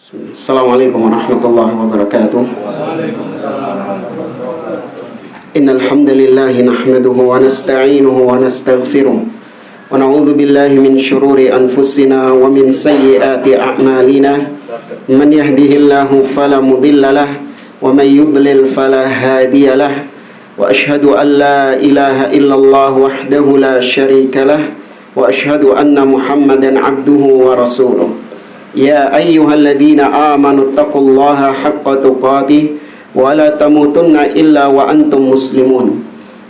Assalamualaikum warahmatullahi wabarakatuh. Innal hamdalillah nahmaduhu wa nasta'inuhu wa nastaghfiruh wa na'udzu billahi min shururi anfusina wa min sayyiati a'malina. Man yahdihillahu fala mudhillalah wa man yudlil fala hadiyalah. Wa ashhadu an la ilaha illallah wahdahu la syarikalah wa ashhadu anna Muhammadan abduhu wa rasuluh. Ya ayyuhalladzina amanu taqullaha haqqa tuqatih wa la tamutunna illa wa antum muslimun.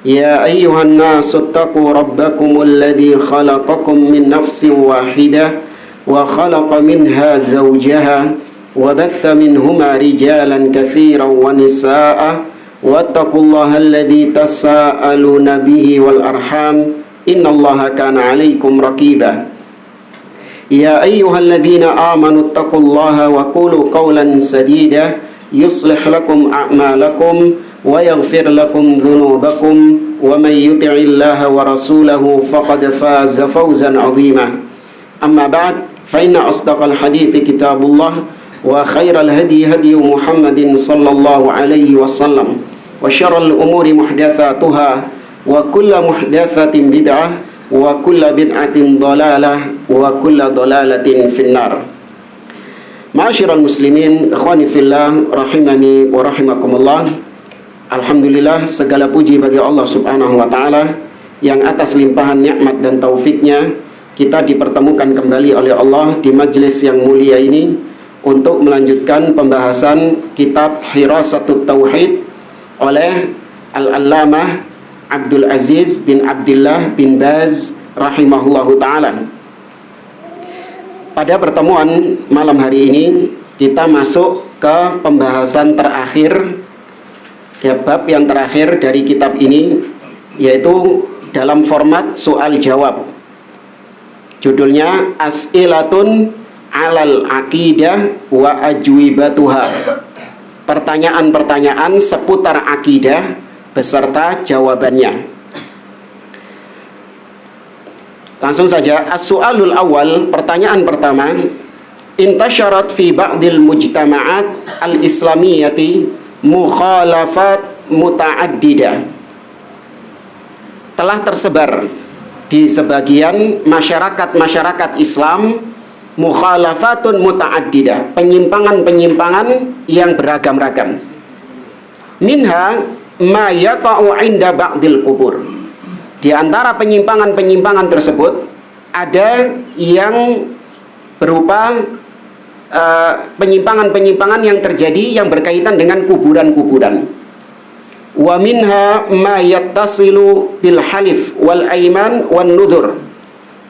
Ya ayyuhan nasu taqu rabbakumul ladzi khalaqakum min nafsin wahidah wa khalaqa minha zawjaha wa batha minhuma rijalan katsiran wa nisaa'a wattaqullaha alladzi tasaaluna bihi wal arham innallaha kana 'alaikum raqiba. Ya ayyuhalladzina amanu taqullaha wa qulu qawlan sadida yuslih lakum a'malakum wa yaghfir lakum dhunubakum wa may yuti'illaha wa rasulahu faqad faza fawzan 'azima. Amma ba'd, fa inna asdaqal hadithi kitabullah wa khairal hadi hadi Muhammadin sallallahu alaihi wasallam wa syarral umuri muhdatsatuha wa kullu muhdatsatin bid'ah wa kulla bid'atin dhalalah wa kulla dhalalatin finnar. Ma'asyiral muslimin, ikhwani fillah, rahimani wa rahimakumullah. Alhamdulillah, segala puji bagi Allah Subhanahu wa taala yang atas limpahan nikmat dan taufiknya kita dipertemukan kembali oleh Allah di majelis yang mulia ini untuk melanjutkan pembahasan kitab Hirasatut Tauhid oleh Al-Allamah Abdul Aziz bin Abdullah bin Baz rahimahullahu ta'ala. Pada pertemuan malam hari ini kita masuk ke pembahasan terakhir, ya, bab yang terakhir dari kitab ini, yaitu dalam format soal jawab. Judulnya As'ilatun 'alal aqidah wa ajwibatuha. Pertanyaan-pertanyaan seputar akidah beserta jawabannya. Langsung saja, as-su'alul awal, pertanyaan pertama. Intasyarat fi ba'dil mujtama'at al-islamiyati mukhalafat muta'addidah. Telah tersebar di sebagian masyarakat Islam mukhalafatun muta'addidah, penyimpangan-penyimpangan yang beragam-ragam. Minha ma yaqa'u 'inda ba'dil kubur. Di antara penyimpangan-penyimpangan tersebut ada yang berupa penyimpangan-penyimpangan yang terjadi yang berkaitan dengan kuburan-kuburan. Wa minha ma yattasilu bil halif wal aiman wan nudhur.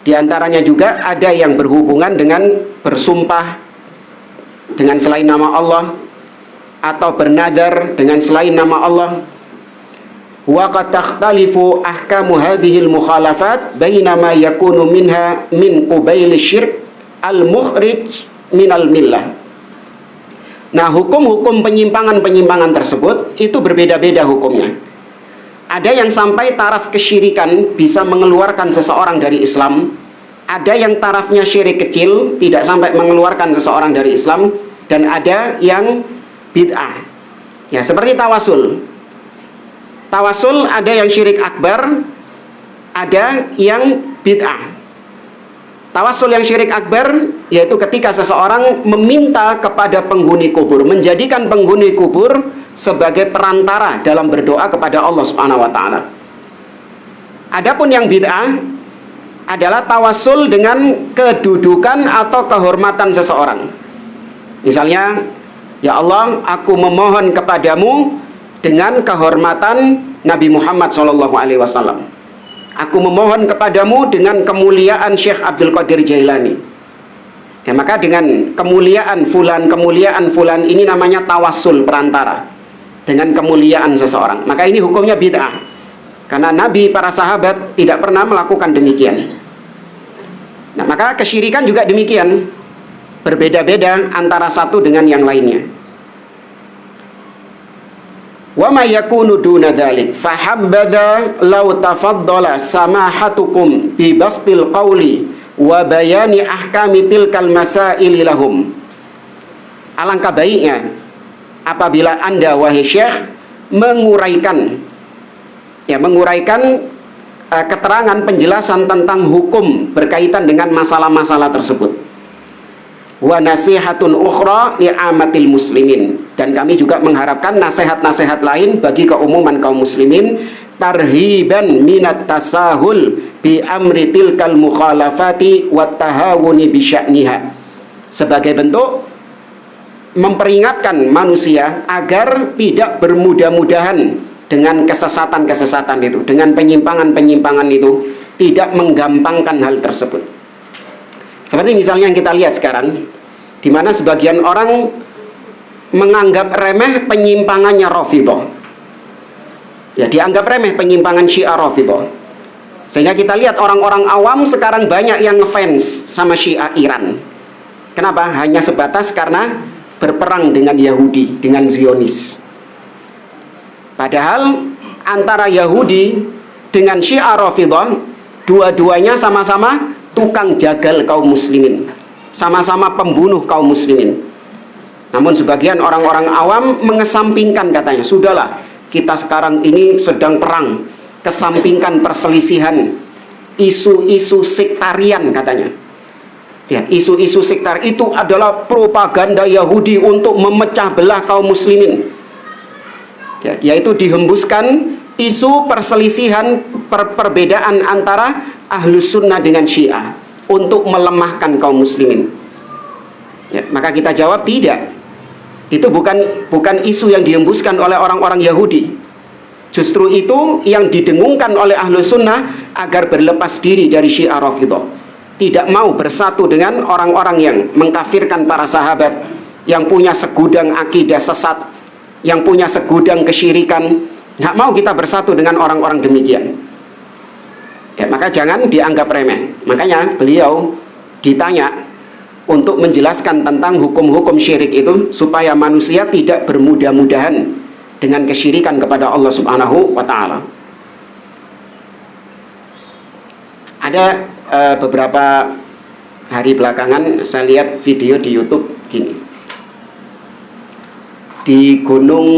Di antaranya juga ada yang berhubungan dengan bersumpah dengan selain nama Allah atau bernadar dengan selain nama Allah. Wa qad takhtalifu ahkamu hadhil mukhalafat bainama yakunu minha min qubaili syirk al-mukhrij minal millah. Nah, hukum-hukum penyimpangan-penyimpangan tersebut itu berbeda-beda hukumnya. Ada yang sampai taraf kesyirikan bisa mengeluarkan seseorang dari Islam. Ada yang tarafnya syirik kecil tidak sampai mengeluarkan seseorang dari Islam, dan ada yang bid'ah. Ya, seperti tawasul. Tawasul ada yang syirik akbar, ada yang bid'ah. Tawasul yang syirik akbar yaitu ketika seseorang meminta kepada penghuni kubur, menjadikan penghuni kubur sebagai perantara dalam berdoa kepada Allah Subhanahu wa taala. Adapun yang bid'ah adalah tawasul dengan kedudukan atau kehormatan seseorang. Misalnya, ya Allah, aku memohon kepadamu dengan kehormatan Nabi Muhammad SAW. Aku memohon kepadamu dengan kemuliaan Syekh Abdul Qadir Jailani. Ya, maka dengan kemuliaan fulan ini namanya tawasul perantara dengan kemuliaan seseorang. Maka ini hukumnya bid'ah, karena Nabi, para sahabat tidak pernah melakukan demikian. Nah, maka kesyirikan juga demikian, berbeda-beda antara satu dengan yang lainnya. Wa ma yakunu duna dzalik fa habbadha law tafaddala samahatukum bi bastil qawli wa bayani ahkami tilkal masaili lahum. Alangkah baiknya apabila Anda, wahai Syekh, menguraikan keterangan penjelasan tentang hukum berkaitan dengan masalah-masalah tersebut. Wa nasihatun ukhra li'amatil muslimin, dan kami juga mengharapkan nasihat-nasihat lain bagi keumuman kaum muslimin, tarhiban minat tasahul bi amri tilkal mukhalafati wat tahawuni bi sya'niha, sebagai bentuk memperingatkan manusia agar tidak bermudah-mudahan dengan kesesatan-kesesatan itu, dengan penyimpangan-penyimpangan itu, tidak menggampangkan hal tersebut. Seperti misalnya yang kita lihat sekarang, di mana sebagian orang menganggap remeh penyimpangannya Rafidhah. Ya, dianggap remeh penyimpangan Syiah Rafidhah. Sehingga kita lihat orang-orang awam sekarang banyak yang ngefans sama Syiah Iran. Kenapa? Hanya sebatas karena berperang dengan Yahudi, dengan Zionis. Padahal antara Yahudi dengan Syiah Rafidhah, dua-duanya sama-sama tukang jagal kaum muslimin, sama-sama pembunuh kaum muslimin. Namun sebagian orang-orang awam mengesampingkan, katanya, sudahlah, kita sekarang ini sedang perang, kesampingkan perselisihan, isu-isu sektarian, katanya. Ya, isu-isu sektar itu adalah propaganda Yahudi untuk memecah belah kaum muslimin. Ya, yaitu dihembuskan isu perselisihan, perbedaan antara Ahlus Sunnah dengan Syiah untuk melemahkan kaum muslimin. Ya, maka kita jawab tidak. Itu bukan isu yang dihembuskan oleh orang-orang Yahudi. Justru itu yang didengungkan oleh Ahlus Sunnah agar berlepas diri dari Syiah Rafidhah. Tidak mau bersatu dengan orang-orang yang mengkafirkan para sahabat, yang punya segudang akidah sesat, yang punya segudang kesyirikan. Nggak mau kita bersatu dengan orang-orang demikian. Ya, maka jangan dianggap remeh. Makanya beliau ditanya untuk menjelaskan tentang hukum-hukum syirik itu, supaya manusia tidak bermudah-mudahan dengan kesyirikan kepada Allah Subhanahu wa Ta'ala. Ada beberapa hari belakangan saya lihat video di YouTube gini. Di gunung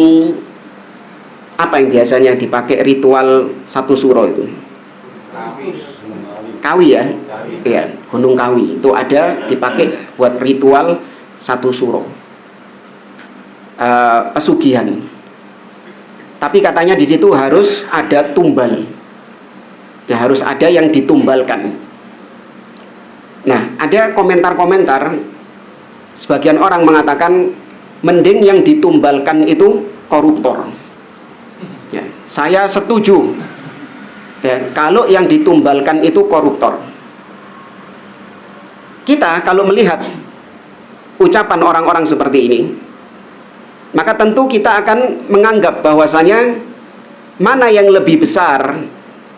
apa yang biasanya dipakai ritual satu suro itu? Kawi ya? Iya, Gunung Kawi. Itu ada dipakai buat ritual satu suro. Pesugihan. Tapi katanya di situ harus ada tumbal. Ya, harus ada yang ditumbalkan. Nah, ada komentar-komentar, sebagian orang mengatakan mending yang ditumbalkan itu koruptor. Ya, saya setuju. Ya, kalau yang ditumbalkan itu koruptor. Kita kalau melihat ucapan orang-orang seperti ini, maka tentu kita akan menganggap bahwasanya mana yang lebih besar,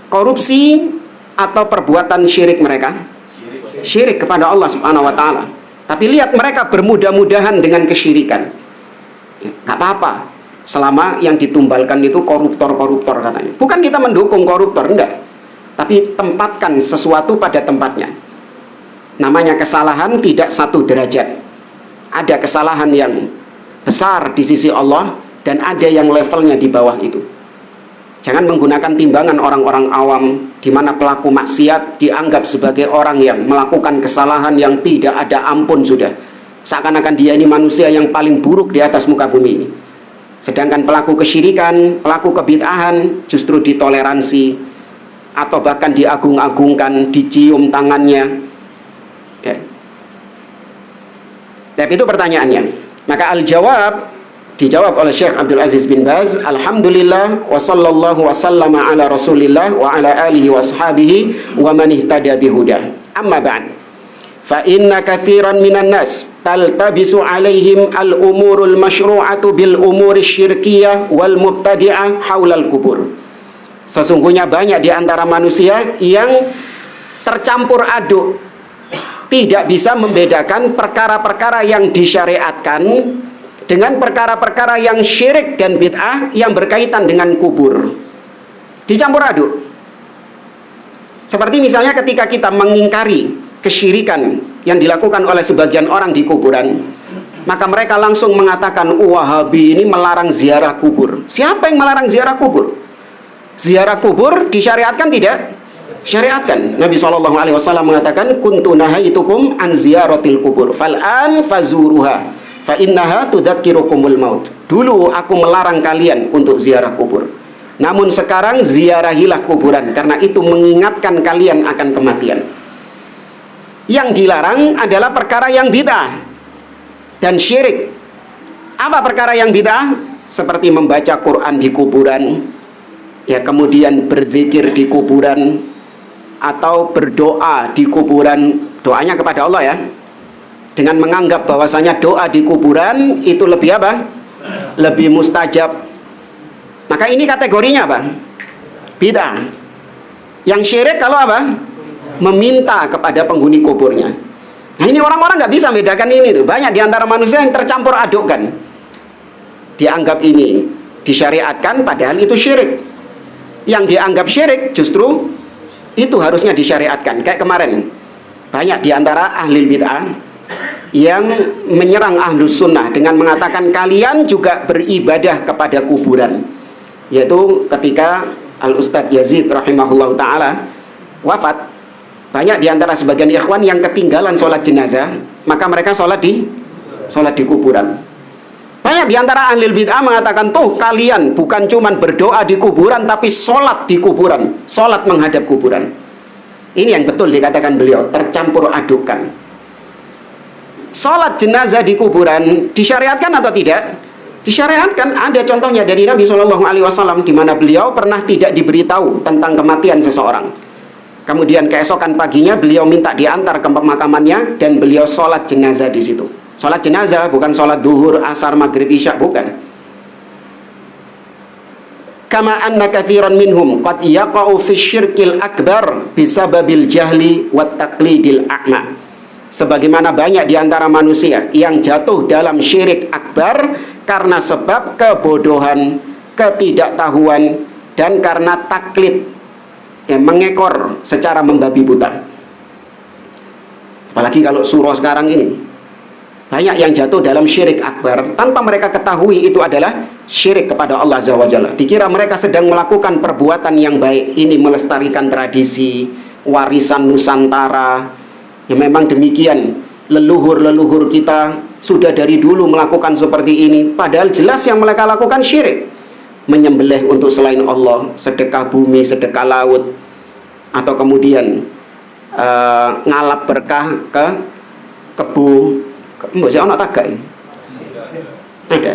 korupsi atau perbuatan syirik mereka? Syirik kepada Allah Subhanahu wa Ta'ala. Tapi lihat mereka bermudah-mudahan dengan kesyirikan. Ya, nggak apa-apa selama yang ditumbalkan itu koruptor-koruptor, katanya. Bukan kita mendukung koruptor, enggak. Tapi tempatkan sesuatu pada tempatnya. Namanya kesalahan tidak satu derajat. Ada kesalahan yang besar di sisi Allah, dan ada yang levelnya di bawah itu. Jangan menggunakan timbangan orang-orang awam, di mana pelaku maksiat dianggap sebagai orang yang melakukan kesalahan yang tidak ada ampun sudah. Seakan-akan dia ini manusia yang paling buruk di atas muka bumi ini. Sedangkan pelaku kesyirikan, pelaku kebid'ahan justru ditoleransi, atau bahkan diagung-agungkan, dicium tangannya. Ya. Tapi itu pertanyaannya. Maka al-jawab dijawab oleh Syekh Abdul Aziz bin Baz, alhamdulillah wa sallallahu wa sallama ala rasulillah wa ala alihi wa ashabihi wa man ihtada bihuda. Amma ba'd. Fa inna katsiran minan nas taltabisu alaihim al-umurul masyru'atu bil umuri syirkiyah wal mubtadi'ah haulal kubur. Sesungguhnya banyak di antara manusia yang tercampur aduk, tidak bisa membedakan perkara-perkara yang disyariatkan dengan perkara-perkara yang syirik dan bid'ah yang berkaitan dengan kubur. Dicampur aduk. Seperti misalnya ketika kita mengingkari kesyirikan yang dilakukan oleh sebagian orang di kuburan, Maka mereka langsung mengatakan Wahabi ini melarang ziarah kubur. Siapa yang melarang ziarah kubur? Ziarah kubur disyariatkan tidak? Syariatkan. Nabi SAW mengatakan kuntu nahaitukum an ziyaratil kubur fal'an fazuruha fa innaha tudzakirukumul maut. Dulu aku melarang kalian untuk ziarah kubur, namun sekarang ziarahilah kuburan, karena itu mengingatkan kalian akan kematian. Yang dilarang adalah perkara yang bid'ah dan syirik. Apa perkara yang bid'ah? Seperti membaca Quran di kuburan, ya, kemudian berzikir di kuburan, atau berdoa di kuburan, doanya kepada Allah ya, dengan menganggap bahwasanya doa di kuburan itu lebih apa? Lebih mustajab. Maka ini kategorinya apa? Bid'ah. Yang syirik kalau apa? Meminta kepada penghuni kuburnya. Nah, ini orang-orang nggak bisa bedakan ini tuh. Banyak di antara manusia yang tercampur adukkan. Dianggap ini disyariatkan padahal itu syirik. Yang dianggap syirik justru itu harusnya disyariatkan. Kayak kemarin banyak di antara ahli bid'ah yang menyerang ahlus sunnah dengan mengatakan kalian juga beribadah kepada kuburan. Yaitu ketika Al-Ustadz Yazid rahimahullah ta'ala wafat, banyak di antara sebagian ikhwan yang ketinggalan sholat jenazah, maka mereka sholat di kuburan. Banyak di antara ahli bid'ah mengatakan, tuh kalian bukan cuman berdoa di kuburan, tapi sholat di kuburan, sholat menghadap kuburan. Ini yang betul dikatakan beliau, tercampur adukan. Sholat jenazah di kuburan disyariatkan atau tidak? Disyariatkan. Ada contohnya dari Nabi SAW, di mana beliau pernah tidak diberitahu tentang kematian seseorang. Kemudian keesokan paginya beliau minta diantar ke pemakamannya dan beliau sholat jenazah di situ. Sholat jenazah bukan sholat duhur, asar, maghrib, isya, bukan. Kama anna katsiran minhum qad yaqa'u fi syirkil akbar bisababil jahli wat taqlidil a'ma. Sebagaimana banyak di antara manusia yang jatuh dalam syirik akbar karena sebab kebodohan, ketidaktahuan, dan karena taklid, yang mengekor secara membabi buta. Apalagi kalau surah sekarang ini, banyak yang jatuh dalam syirik akbar tanpa mereka ketahui itu adalah syirik kepada Allah Azza wa Jalla. Dikira mereka sedang melakukan perbuatan yang baik, ini melestarikan tradisi, warisan Nusantara. Ya memang demikian, leluhur-leluhur kita sudah dari dulu melakukan seperti ini, padahal jelas yang mereka lakukan syirik. Menyembelih untuk selain Allah, sedekah bumi, sedekah laut, atau kemudian ngalap berkah ke kebu. Mbok sik ana tagak iki. Ada.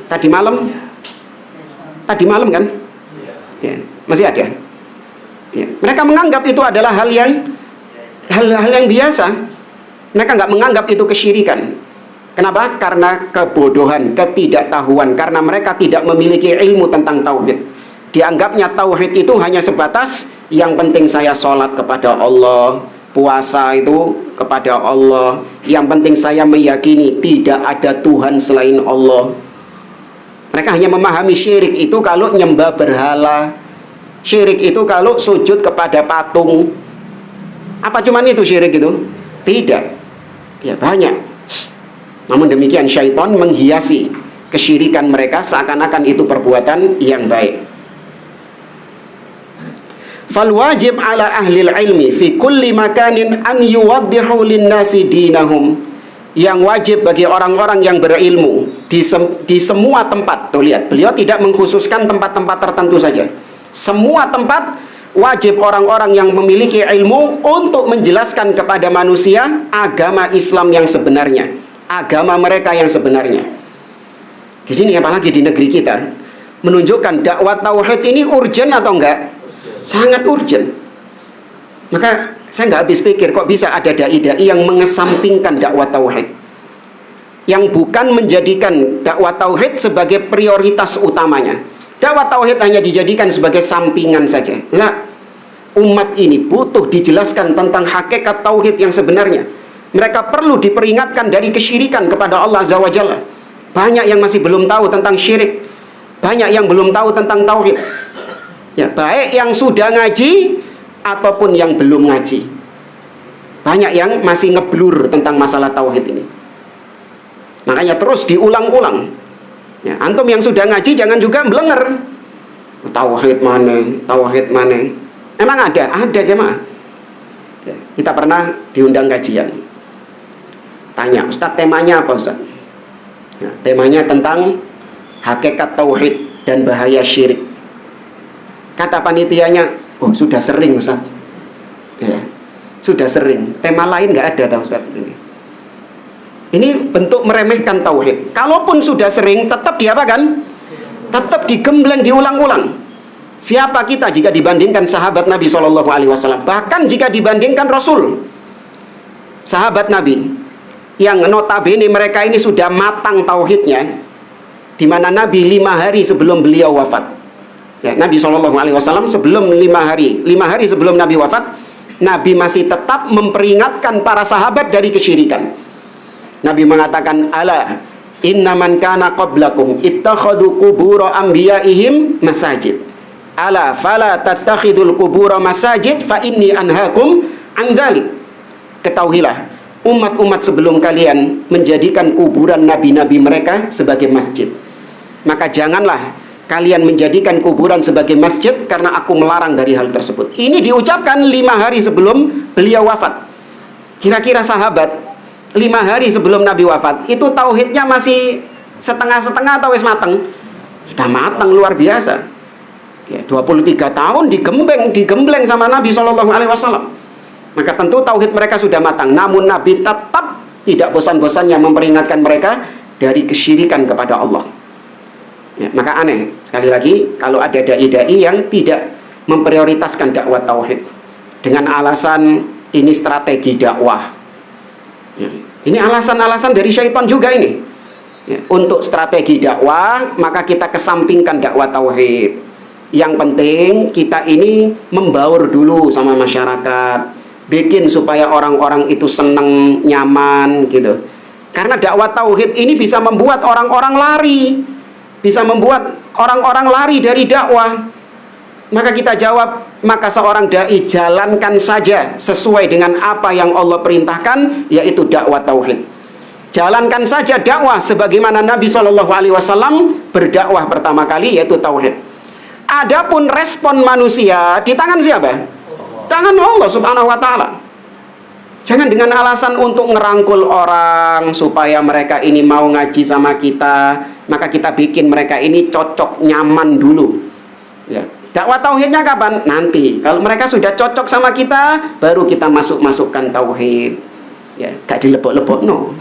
Tadi malam kan? Ya, masih ada. Ya. Mereka menganggap itu adalah hal yang biasa. Mereka nggak menganggap itu kesyirikan. Kenapa? Karena kebodohan, ketidaktahuan, karena mereka tidak memiliki ilmu tentang tauhid. Dianggapnya tauhid itu hanya sebatas yang penting saya sholat kepada Allah, puasa itu kepada Allah, yang penting saya meyakini tidak ada Tuhan selain Allah. Mereka hanya memahami syirik itu kalau nyembah berhala, syirik itu kalau sujud kepada patung. Apa cuman itu syirik itu? Tidak. Ya banyak. Namun demikian syaitan menghiasi kesyirikan mereka seakan-akan itu perbuatan yang baik. Fal wajib ala ahli ilmi fi kulli makanin an yuwaddihu linnasi dinahum. Yang wajib bagi orang-orang yang berilmu di semua tempat. Tuh lihat, beliau tidak mengkhususkan tempat-tempat tertentu saja. Semua tempat wajib orang-orang yang memiliki ilmu untuk menjelaskan kepada manusia agama Islam yang sebenarnya, agama mereka yang sebenarnya. Di sini apalagi di negeri kita menunjukkan dakwah tauhid ini urgent atau enggak? Sangat urgent. Maka saya nggak habis pikir kok bisa ada dai-dai yang mengesampingkan dakwah tauhid, yang bukan menjadikan dakwah tauhid sebagai prioritas utamanya. Dakwah tauhid hanya dijadikan sebagai sampingan saja. Lah, umat ini butuh dijelaskan tentang hakikat tauhid yang sebenarnya. Mereka perlu diperingatkan dari kesyirikan kepada Allah Azza wa Jalla. Banyak yang masih belum tahu tentang syirik, banyak yang belum tahu tentang tauhid. Ya, baik yang sudah ngaji ataupun yang belum ngaji. Banyak yang masih ngeblur tentang masalah tauhid ini. Makanya terus diulang-ulang. Ya, antum yang sudah ngaji jangan juga belenger. Tauhid mana? Tauhid mana? Emang ada jemaah. Ya, kita pernah diundang kajian. Tanya, Ustaz temanya apa Ustaz? Ya, temanya tentang hakikat tauhid dan bahaya syirik. Kata panitianya, oh sudah sering Ustaz. Ya, sudah sering. Tema lain nggak ada tahu Ustaz. Ini bentuk meremehkan tauhid. Kalaupun sudah sering, tetap diapakan? Tetap digembleng, diulang-ulang. Siapa kita jika dibandingkan sahabat Nabi SAW? Bahkan jika dibandingkan Rasul, sahabat Nabi, yang notabene mereka ini sudah matang tauhidnya, di mana Nabi 5 hari sebelum beliau wafat. Ya, Nabi SAW sebelum 5 hari sebelum Nabi wafat, Nabi masih tetap memperingatkan para sahabat dari kesyirikan. Nabi mengatakan, ala innaman kana qablakum ittakhadhu qubura anbiya'ihim masajid. Ala fala tattakhidul qubura masajid fa inni anhaakum an dzalik. Ketahuilah, umat-umat sebelum kalian menjadikan kuburan nabi-nabi mereka sebagai masjid. Maka janganlah kalian menjadikan kuburan sebagai masjid, karena aku melarang dari hal tersebut. Ini diucapkan 5 hari sebelum beliau wafat. Kira-kira sahabat 5 hari sebelum Nabi wafat itu tauhidnya masih setengah-setengah atau wis mateng? Sudah mateng luar biasa. Ya, 23 tahun digembleng sama Nabi SAW. Maka tentu tauhid mereka sudah matang. Namun Nabi tetap tidak bosan-bosannya memperingatkan mereka dari kesyirikan kepada Allah. Ya, maka aneh sekali lagi kalau ada dai-dai yang tidak memprioritaskan dakwah tauhid dengan alasan ini strategi dakwah. Ya, ini alasan-alasan dari syaitan juga ini. Ya, untuk strategi dakwah maka kita kesampingkan dakwah tauhid. Yang penting kita ini membaur dulu sama masyarakat, bikin supaya orang-orang itu senang, nyaman gitu. Karena dakwah tauhid ini bisa membuat orang-orang lari, bisa membuat orang-orang lari dari dakwah. Maka kita jawab, maka seorang dai jalankan saja sesuai dengan apa yang Allah perintahkan, yaitu dakwah tauhid. Jalankan saja dakwah sebagaimana Nabi SAW berdakwah pertama kali, yaitu tauhid. Adapun respon manusia di tangan siapa? Tangan Allah Subhanahu wa taala. Jangan dengan alasan untuk ngerangkul orang supaya mereka ini mau ngaji sama kita, maka kita bikin mereka ini cocok, nyaman dulu. Ya. Dakwah tauhidnya kapan? Nanti. Kalau mereka sudah cocok sama kita, baru kita masukkan tauhid. Ya, gak dilepok-lepok no.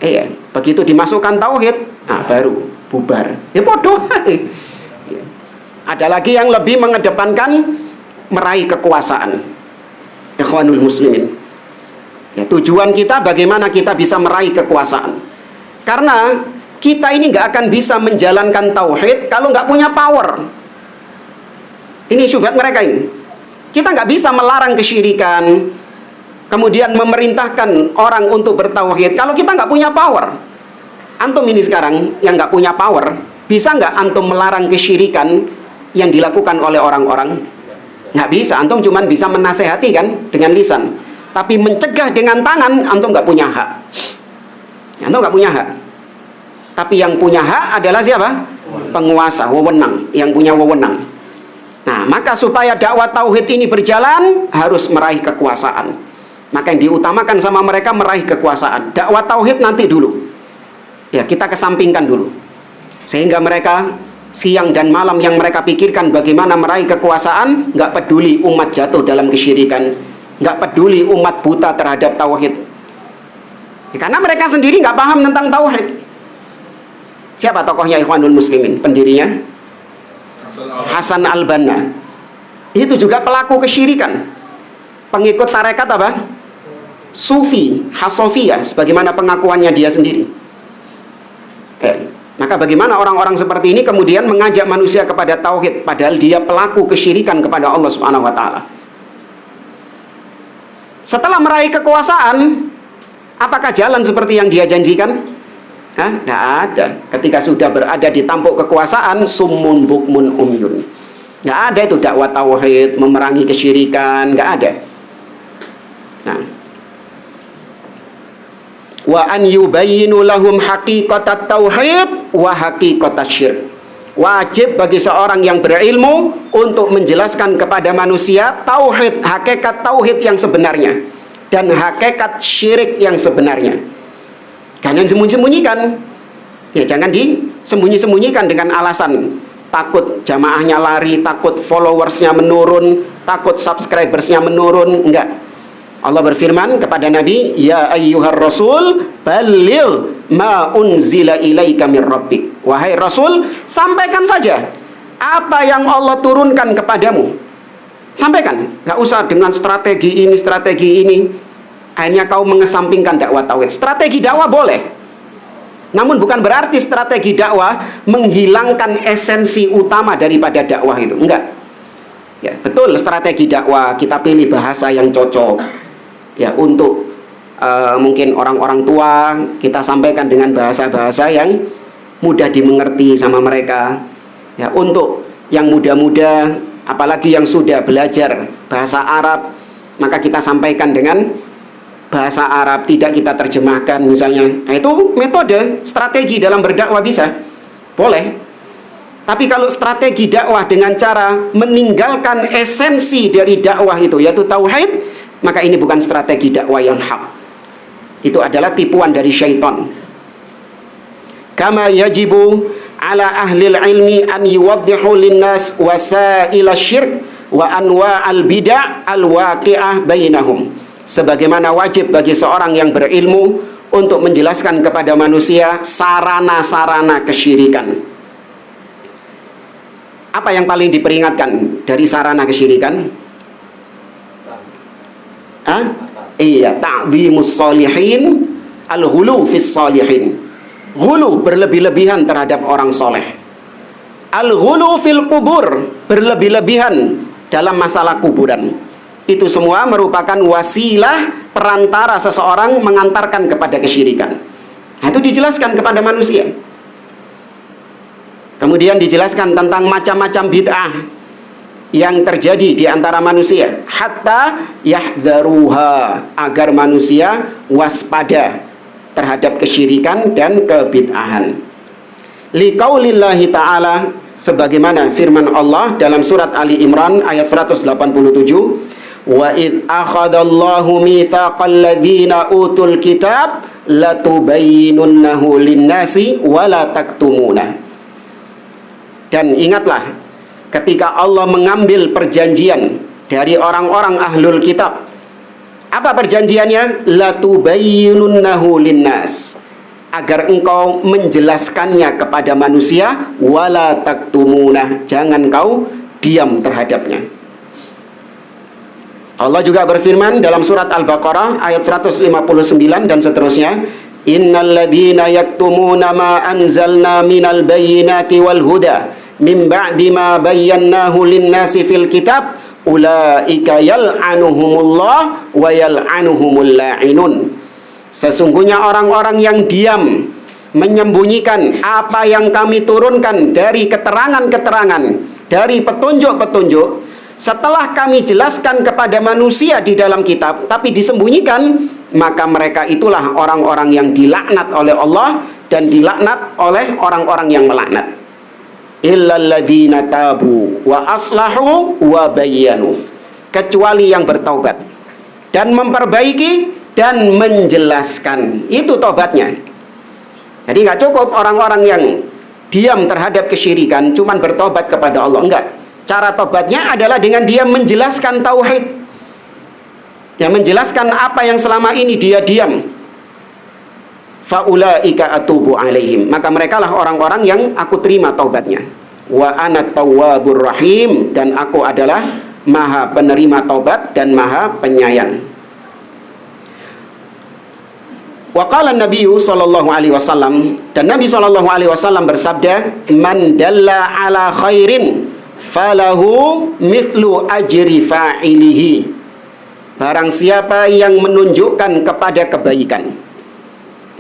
Ya, begitu dimasukkan tauhid, nah baru bubar. Ya bodoh. Ya. Ada lagi yang lebih mengedepankan meraih kekuasaan. Ikhwanul muslimin. Ya, tujuan kita bagaimana kita bisa meraih kekuasaan. Karena kita ini nggak akan bisa menjalankan tauhid kalau nggak punya power. Ini syubhat mereka ini. Kita nggak bisa melarang kesyirikan, kemudian memerintahkan orang untuk bertauhid kalau kita nggak punya power. Antum ini sekarang yang nggak punya power, bisa nggak antum melarang kesyirikan yang dilakukan oleh orang-orang? Nggak bisa. Antum cuma bisa menasehati kan dengan lisan. Tapi mencegah dengan tangan, antum nggak punya hak. Antum nggak punya hak. Tapi yang punya hak adalah siapa? Penguasa, wewenang, yang punya wewenang. Nah, maka supaya dakwah tauhid ini berjalan, harus meraih kekuasaan. Maka yang diutamakan sama mereka meraih kekuasaan. Dakwah tauhid nanti dulu. Ya, kita kesampingkan dulu. Sehingga mereka siang dan malam yang mereka pikirkan bagaimana meraih kekuasaan, nggak peduli umat jatuh dalam kesyirikan, nggak peduli umat buta terhadap tauhid. Ya, karena mereka sendiri nggak paham tentang tauhid. Siapa tokohnya Ikhwanul Muslimin? Pendirinya Hasan al-Banna. Itu juga pelaku kesyirikan. Pengikut tarekat apa? Sufi, Hasofiyah, sebagaimana pengakuannya dia sendiri. Maka bagaimana orang-orang seperti ini kemudian mengajak manusia kepada tauhid, padahal dia pelaku kesyirikan kepada Allah Subhanahu wa taala. Setelah meraih kekuasaan, apakah jalan seperti yang dia janjikan? Tidak ada. Ketika sudah berada di tampuk kekuasaan, summun bukmun umyun. Nggak ada itu dakwah tauhid, memerangi kesyirikan, nggak ada. Nah, wa an yubayyinu lahum haqiqatat tauhid wa haqiqatas syirk. Wajib bagi seorang yang berilmu untuk menjelaskan kepada manusia tauhid, hakikat tauhid yang sebenarnya dan hakikat syirik yang sebenarnya. Jangan sembunyi-sembunyikan. Ya, jangan disembunyi-sembunyikan dengan alasan takut jamaahnya lari, takut followersnya menurun, takut subscribersnya menurun. Enggak. Allah berfirman kepada Nabi, ya ayyuhar rasul balligh ma unzila ilaika mir rabbik. Wahai Rasul, sampaikan saja apa yang Allah turunkan kepadamu. Sampaikan, nggak usah dengan strategi ini. Akhirnya kau mengesampingkan dakwah tauhid. Strategi dakwah boleh, namun bukan berarti strategi dakwah menghilangkan esensi utama daripada dakwah itu. Enggak. Ya, betul, strategi dakwah kita pilih bahasa yang cocok. Ya, untuk mungkin orang-orang tua kita sampaikan dengan bahasa-bahasa yang mudah dimengerti sama mereka. Ya, untuk yang muda-muda, apalagi yang sudah belajar bahasa Arab, maka kita sampaikan dengan bahasa Arab, tidak kita terjemahkan misalnya. Nah, itu metode strategi dalam berdakwah bisa. Boleh. Tapi kalau strategi dakwah dengan cara meninggalkan esensi dari dakwah itu, yaitu tauhid, maka ini bukan strategi dakwah yang hak. Itu adalah tipuan dari syaitan. Kama yajibu ala ahlil ilmi an yuwaddihu linnas wasaila syirk wa anwa'al bid'ah al-waqi'ah bainahum. Sebagaimana wajib bagi seorang yang berilmu untuk menjelaskan kepada manusia sarana-sarana kesyirikan. Apa yang paling diperingatkan dari sarana kesyirikan? Iya, ta'dhimus sholihin, al-ghulu fis sholihin. Ghulu, berlebih-lebihan terhadap orang soleh. Al-ghulu fil kubur, berlebih-lebihan dalam masalah kuburan. Itu semua merupakan wasilah perantara seseorang mengantarkan kepada kesyirikan. Nah, itu dijelaskan kepada manusia. Kemudian dijelaskan tentang macam-macam bid'ah yang terjadi di antara manusia, hatta yahdharuha, agar manusia waspada terhadap kesyirikan dan kebid'ahan. Liqaulillahi ta'ala, sebagaimana firman Allah dalam surat Ali Imran ayat 187, wa id akhadallahu mitsaqal ladzina utul kitab latubayyinunnahu linnasi wa la taktumuna. Dan ingatlah ketika Allah mengambil perjanjian dari orang-orang ahlul kitab. Apa perjanjiannya? Latubayyinunnahu linnas, agar engkau menjelaskannya kepada manusia, wala taktumunah, jangan kau diam terhadapnya. Allah juga berfirman dalam surat Al-Baqarah ayat 159 dan seterusnya, innalladzina yaktumuna ma anzalna minal bayyinati wal huda min ba'di ma bayyanahu lin-nasi fil kitab ulaika yal'anuhumullah wa yal'anuhumul la'inun. Sesungguhnya orang-orang yang diam menyembunyikan apa yang kami turunkan dari keterangan-keterangan, dari petunjuk-petunjuk, setelah kami jelaskan kepada manusia di dalam kitab, tapi disembunyikan, maka mereka itulah orang-orang yang dilaknat oleh Allah dan dilaknat oleh orang-orang yang melaknat. Illalladzina tabu wa aslahu wa bayyanu, kecuali yang bertaubat dan memperbaiki dan menjelaskan. Itu tobatnya. Jadi nggak cukup orang-orang yang diam terhadap kesyirikan cuman bertobat kepada Allah. Enggak. Cara tobatnya adalah dengan dia menjelaskan tauhid, ya, menjelaskan apa yang selama ini dia diam. Faulaika atubu alaihim, maka mereka lah orang-orang yang aku terima taubatnya. Wa ana tawwabur rahim, dan aku adalah maha penerima taubat dan maha penyayang. Wa qala Nabi sallallahu alaihi wasallam, dan Nabi sallallahu alaihi wasallam bersabda, man dalla ala khairin falahu mithlu ajri fa'ilihi. Barang siapa yang menunjukkan kepada kebaikan,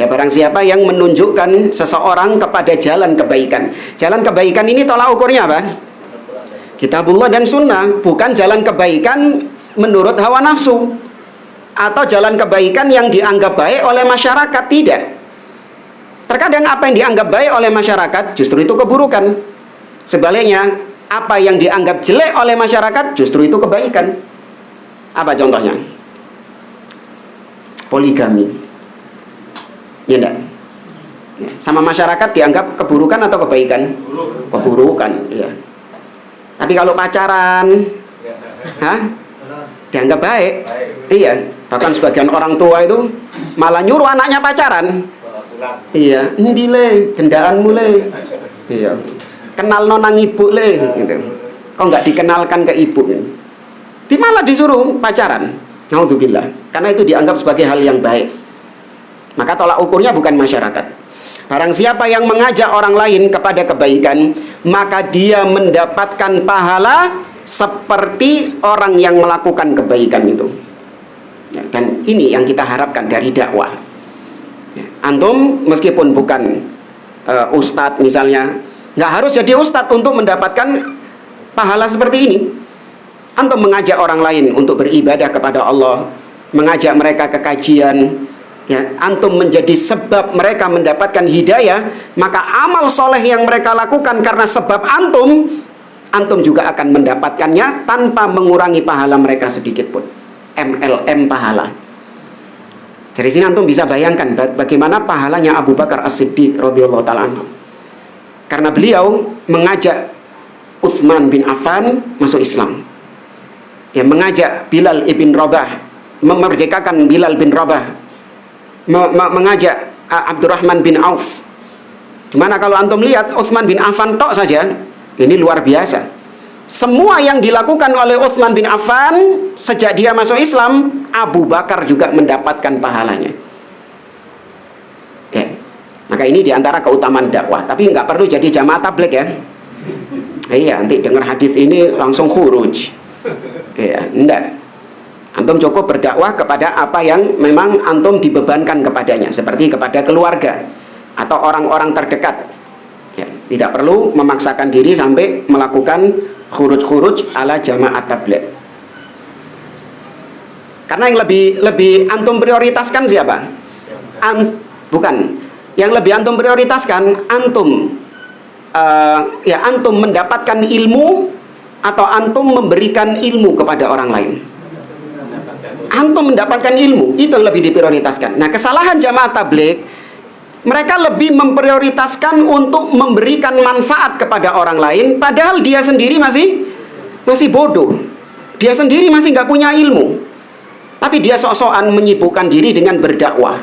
ya, barang siapa yang menunjukkan seseorang kepada jalan kebaikan. Jalan kebaikan ini tolak ukurnya apa? Kitabullah dan sunnah, bukan jalan kebaikan menurut hawa nafsu. atau jalan kebaikan yang dianggap baik oleh masyarakat. Tidak. Terkadang apa yang dianggap baik oleh masyarakat justru itu keburukan. Sebaliknya, apa yang dianggap jelek oleh masyarakat justru itu kebaikan. Apa contohnya? Poligami. Ya enggak? Sama masyarakat dianggap keburukan atau kebaikan? Keburukan, ya. Tapi kalau pacaran, dianggap baik. Iya, bahkan sebagian orang tua itu malah nyuruh anaknya pacaran. Iya, endi le, gendaanmu le. Iya. Kenal nonang ibu le gitu. Kok nggak dikenalkan ke ibu gitu. Malah disuruh pacaran. Naudzubillah. Karena itu dianggap sebagai hal yang baik. Maka tolak ukurnya bukan masyarakat. Barang siapa yang mengajak orang lain kepada kebaikan, maka dia mendapatkan pahala seperti orang yang melakukan kebaikan itu. Ya, dan ini yang kita harapkan dari dakwah. Ya, antum meskipun bukan ustadz misalnya, nggak harus jadi ustadz untuk mendapatkan pahala seperti ini. Antum mengajak orang lain untuk beribadah kepada Allah, mengajak mereka ke kajian, ya, antum menjadi sebab mereka mendapatkan hidayah, maka amal soleh yang mereka lakukan karena sebab antum juga akan mendapatkannya tanpa mengurangi pahala mereka sedikit pun. MLM pahala. Dari sini antum bisa bayangkan bagaimana pahalanya Abu Bakar As-Siddiq radhiyallahu ta'ala anhu. Karena beliau mengajak Utsman bin Affan masuk Islam. Ya, mengajak Bilal ibn Rabah, memerdekakan Bilal bin Rabah, mengajak Abdurrahman bin Auf. Gimana kalau antum lihat Utsman bin Affan tok saja, ini luar biasa. Semua yang dilakukan oleh Utsman bin Affan sejak dia masuk Islam, Abu Bakar juga mendapatkan pahalanya. Ya. Maka ini diantara keutamaan dakwah. Tapi nggak perlu jadi jamaah tabligh ya. Iya, nanti dengar hadis ini langsung khuruj. Ya, enggak. Antum cukup berdakwah kepada apa yang memang antum dibebankan kepadanya, seperti kepada keluarga atau orang-orang terdekat. Ya, tidak perlu memaksakan diri sampai melakukan khuruj-khuruj ala jamaah tabligh. Karena yang lebih antum prioritaskan siapa? Bukan. Yang lebih antum prioritaskan antum antum mendapatkan ilmu atau antum memberikan ilmu kepada orang lain. Antum mendapatkan ilmu, itu yang lebih diprioritaskan. Nah, kesalahan jamaah tabligh, mereka lebih memprioritaskan untuk memberikan manfaat kepada orang lain, padahal dia sendiri masih bodoh. Dia sendiri masih nggak punya ilmu. Tapi dia sok-sokan menyibukkan diri dengan berdakwah.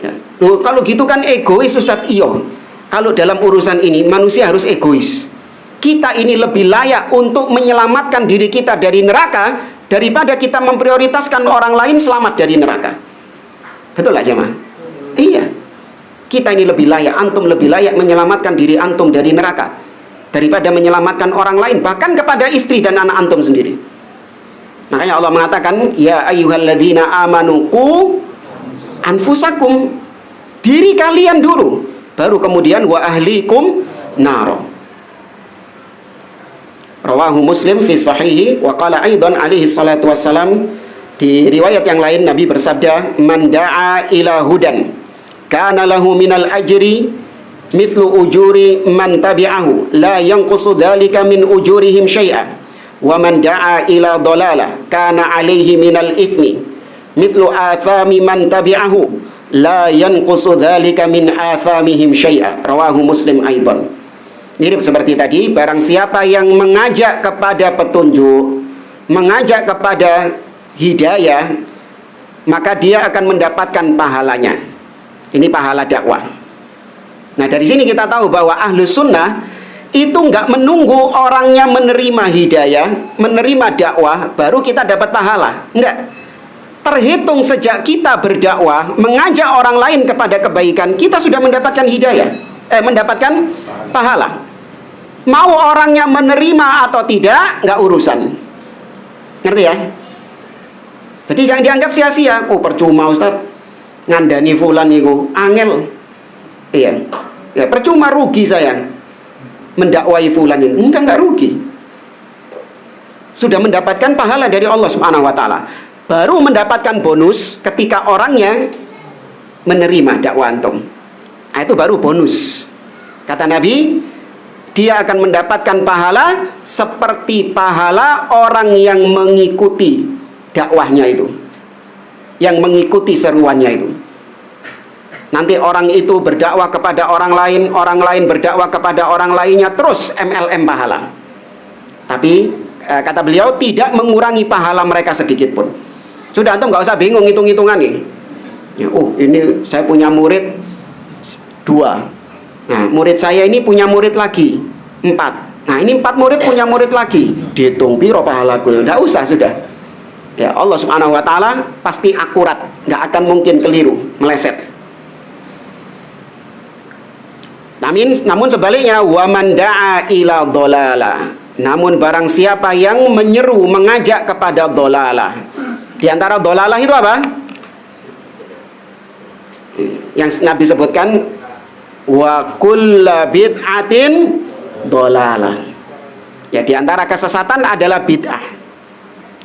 Ya. Loh, kalau gitu kan egois, Ustadz. Iyo. Kalau dalam urusan ini manusia harus egois. Kita ini lebih layak untuk menyelamatkan diri kita dari neraka daripada kita memprioritaskan orang lain selamat dari neraka. Betul lah jemaah? Iya. Kita ini lebih layak, antum lebih layak menyelamatkan diri antum dari neraka daripada menyelamatkan orang lain, bahkan kepada istri dan anak antum sendiri. Makanya Allah mengatakan, ya ayyuhalladzina amanu qu anfusakum, diri kalian dulu, baru kemudian wa ahlikum naro. Rawahu Muslim fi sahihi wa qala aidan alaihi salatu wassalam, di riwayat yang lain Nabi bersabda, man da'a ila hudan kana lahu minal ajri mithlu ujuri man tabi'ahu la yanqusu dzalika min ujurihim syai'a wa man da'a ila dhalalah kana alaihi minal ithmi mithlu athami man tabi'ahu la yanqusu dzalika min athamihim syai'a. Rawahu Muslim aidan. Mirip seperti tadi, barang siapa yang mengajak kepada petunjuk, mengajak kepada hidayah, maka dia akan mendapatkan pahalanya. Ini pahala dakwah. Nah, dari sini kita tahu bahwa ahlus sunnah itu nggak menunggu orangnya menerima hidayah, menerima dakwah, baru kita dapat pahala. Enggak. Terhitung sejak kita berdakwah, mengajak orang lain kepada kebaikan, kita sudah mendapatkan hidayah, mendapatkan pahala. Mau orangnya menerima atau tidak, nggak urusan. Ngerti ya? Jadi jangan dianggap sia-sia. Oh, percuma Ustaz ngandani fulan itu angel. Iya. Ya, percuma, rugi saya mendakwai fulan ini. Enggak rugi. Sudah mendapatkan pahala dari Allah Subhanahu wa taala. baru mendapatkan bonus ketika orangnya menerima dakwah antum. Nah, itu baru bonus. Kata Nabi, dia akan mendapatkan pahala seperti pahala orang yang mengikuti dakwahnya itu, yang mengikuti seruannya itu. Nanti orang itu berdakwah kepada orang lain berdakwah kepada orang lainnya, terus MLM pahala. Tapi kata beliau, tidak mengurangi pahala mereka sedikit pun. Sudah, antum nggak usah bingung hitung-hitungan nih. Ya, ini saya punya murid 2. Nah, murid saya ini punya murid lagi 4. Nah, ini 4 murid punya murid lagi. Dihitung piro pahalaku. Nggak usah, sudah. Ya, Allah Subhanahu wa taala pasti akurat, nggak akan mungkin keliru, meleset. Namun sebaliknya, waman da'a ila dolalah. Namun barang siapa yang menyeru, mengajak kepada dolalah. Di antara dolalah itu apa? Yang Nabi sebutkan, wa kulla bid'atin dolalah. Ya, di antara kesesatan adalah bid'ah.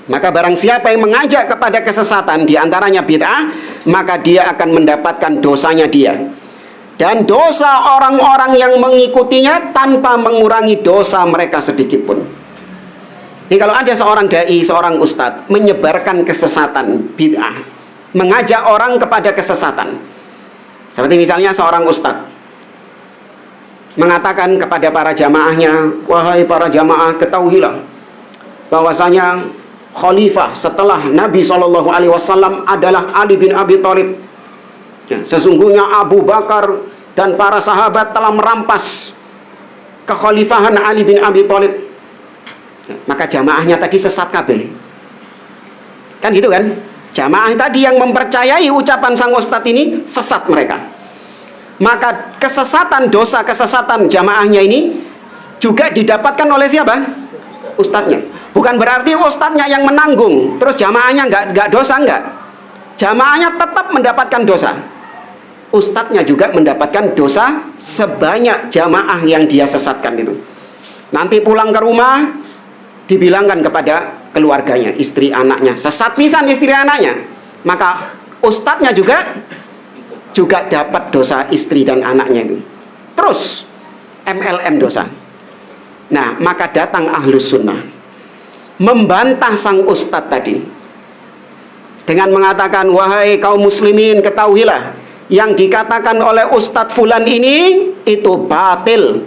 Maka barang siapa yang mengajak kepada kesesatan, di antaranya bid'ah, maka dia akan mendapatkan dosanya dia. Dan dosa orang-orang yang mengikutinya tanpa mengurangi dosa mereka sedikit pun. Jadi kalau ada seorang dai, seorang ustadz menyebarkan kesesatan, bid'ah, mengajak orang kepada kesesatan, seperti misalnya seorang ustadz mengatakan kepada para jamaahnya, wahai para jamaah, ketahuilah bahwasanya khalifah setelah Nabi SAW adalah Ali bin Abi Thalib. Ya, sesungguhnya Abu Bakar dan para sahabat telah merampas kekhalifahan Ali bin Abi Thalib. Ya, maka jamaahnya tadi sesat kabeh. Kan gitu kan? Jamaah tadi yang mempercayai ucapan sang ustadz ini, sesat mereka. Maka kesesatan, dosa kesesatan jamaahnya ini juga didapatkan oleh siapa? Ustadznya. Bukan berarti ustadznya yang menanggung, terus jamaahnya nggak dosa, nggak. Jamaahnya tetap mendapatkan dosa. Ustadznya juga mendapatkan dosa sebanyak jamaah yang dia sesatkan itu. Nanti pulang ke rumah, dibilangkan kepada keluarganya, istri anaknya, sesat pisan istri anaknya. Maka ustadznya juga dapat dosa istri dan anaknya itu. Terus MLM dosa. Nah, maka datang Ahlus Sunnah membantah sang ustadz tadi dengan mengatakan, wahai kaum muslimin, ketahuilah yang dikatakan oleh Ustadz Fulan ini itu batil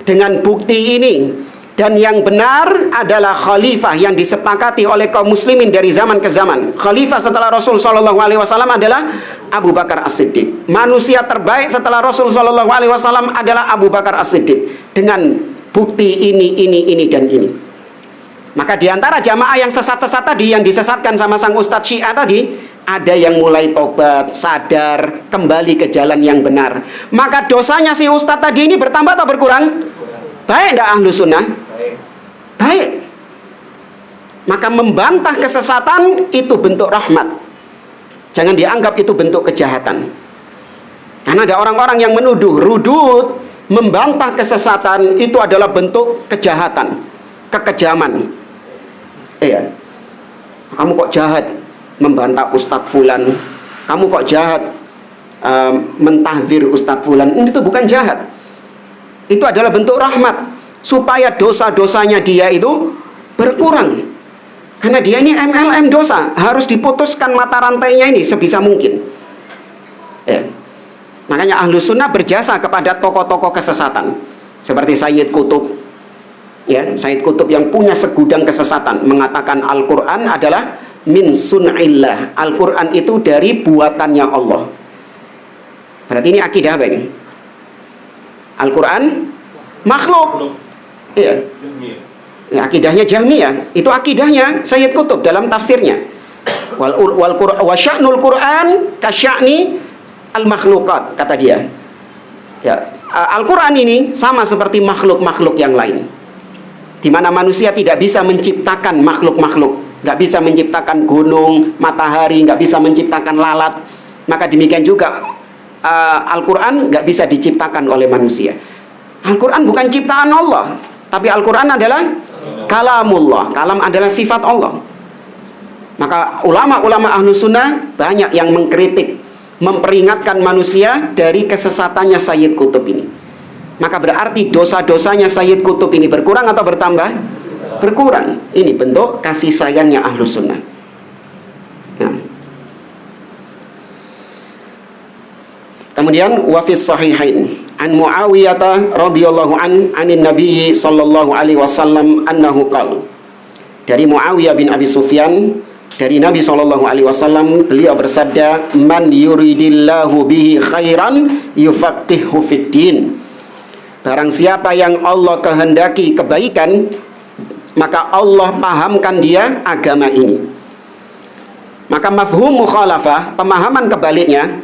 dengan bukti ini, dan yang benar adalah khalifah yang disepakati oleh kaum muslimin dari zaman ke zaman. Khalifah setelah Rasul SAW adalah Abu Bakar As-Siddiq. Manusia terbaik setelah Rasul SAW adalah Abu Bakar As-Siddiq dengan bukti ini dan ini. Maka diantara jamaah yang sesat-sesat tadi, yang disesatkan sama sang Ustadz Syiah tadi, ada yang mulai tobat, sadar, kembali ke jalan yang benar. Maka dosanya si Ustadz tadi ini bertambah atau berkurang? Baik enggak Ahlus Sunnah? Baik. Maka membantah kesesatan itu bentuk rahmat. Jangan dianggap itu bentuk kejahatan. Karena ada orang-orang yang menuduh, rudud, membantah kesesatan itu adalah bentuk kejahatan, kekejaman. Iya. Kamu kok jahat membantah Ustadz Fulan, kamu kok jahat mentahdir Ustadz Fulan. Itu bukan jahat, itu adalah bentuk rahmat supaya dosa-dosanya dia itu berkurang. Karena dia ini MLM dosa, harus diputuskan mata rantainya ini sebisa mungkin. Ya. Makanya Ahlus Sunnah berjasa kepada tokoh-tokoh kesesatan seperti Sayyid Qutb. Ya, Sayyid Qutb yang punya segudang kesesatan mengatakan Al-Quran adalah min sun'illah. Al-Quran itu dari buatannya Allah. Berarti ini akidah apa ini? Al-Quran makhluk. Iya. Ya, akidahnya Jahmiyah. Itu akidahnya Sayyid Qutb dalam tafsirnya. Wa sya'nul Quran kasya'ni al-makhlukat, kata dia. Ya, Al-Quran ini sama seperti makhluk-makhluk yang lain, di mana manusia tidak bisa menciptakan makhluk-makhluk, nggak bisa menciptakan gunung, matahari, nggak bisa menciptakan lalat. Maka demikian juga Al-Quran nggak bisa diciptakan oleh manusia. Al-Quran bukan ciptaan Allah, tapi Al-Quran adalah kalamullah. Kalam adalah sifat Allah. Maka ulama-ulama ahlu sunnah banyak yang mengkritik, memperingatkan manusia dari kesesatannya Sayyid Qutb ini. Maka berarti dosa-dosanya Sayyid Qutb ini berkurang atau bertambah? Berkurang. Ini bentuk kasih sayangnya ahlu sunnah. Nah. Kemudian wafis sahihain an Muawiyah radhiyallahu anin Nabi sallallahu alaihi wasallam annahu qala. Dari Muawiyah bin Abi Sufyan, dari Nabi sallallahu alaihi wasallam, beliau bersabda, "Man yuridillahu bihi khairan yufaqihu fid din." Barang siapa yang Allah kehendaki kebaikan, maka Allah pahamkan dia agama ini. Maka mafhum mukhalafah, pemahaman kebaliknya,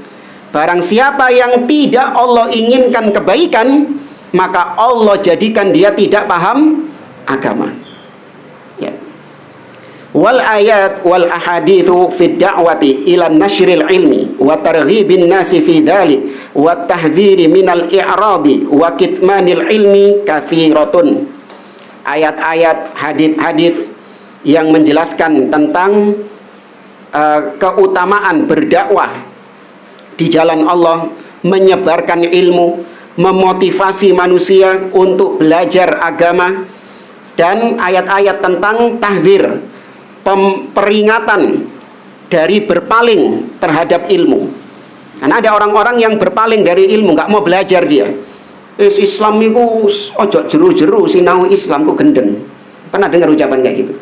barang siapa yang tidak Allah inginkan kebaikan, maka Allah jadikan dia tidak paham agama. Ya. Wal ayat wal ahaditsu fid da'wati ila nashril ilmi wa targhibin nasi fi dzalik wa tahdhiri minal i'radi wa kitmanil ilmi katsiratun. Ayat-ayat, hadis-hadis yang menjelaskan tentang keutamaan berdakwah di jalan Allah, menyebarkan ilmu, memotivasi manusia untuk belajar agama, dan ayat-ayat tentang tahdzir, peringatan dari berpaling terhadap ilmu. Karena ada orang-orang yang berpaling dari ilmu, nggak mau belajar dia. Islam itu ojo jeru-jeru sinau Islam ku gendeng. Pernah dengar ucapan kayak gitu?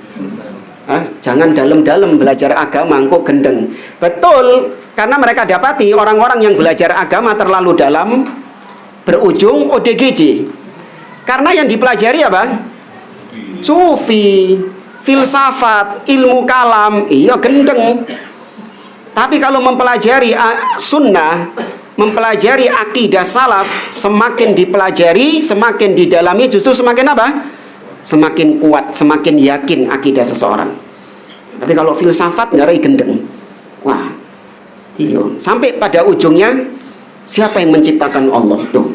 Jangan dalam-dalam belajar agama engkau gendeng. Betul, karena mereka dapati orang-orang yang belajar agama terlalu dalam berujung ODGJ. Karena yang dipelajari apa? Sufi, filsafat, ilmu kalam, iya gendeng. Tapi kalau mempelajari sunnah, mempelajari akidah salaf, semakin dipelajari, semakin didalami, justru semakin apa? Semakin kuat, semakin yakin akidah seseorang. Tapi kalau filsafat ngarai gendeng, wah, iyo. Sampai pada ujungnya, siapa yang menciptakan Allah? Tuh.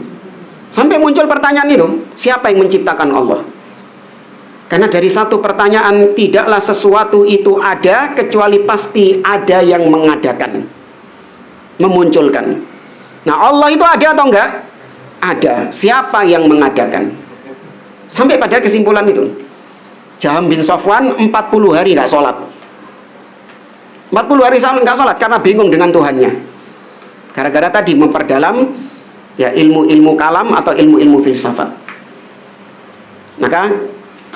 Sampai muncul pertanyaan itu, siapa yang menciptakan Allah? Karena dari satu pertanyaan, tidaklah sesuatu itu ada kecuali pasti ada yang mengadakan, memunculkan. Nah, Allah itu ada atau enggak? Ada. Siapa yang mengadakan? Sampai pada kesimpulan itu. Jaham bin Safwan 40 hari nggak sholat. 40 hari nggak sholat karena bingung dengan Tuhannya. Gara-gara tadi memperdalam ya ilmu-ilmu kalam atau ilmu-ilmu filsafat. Maka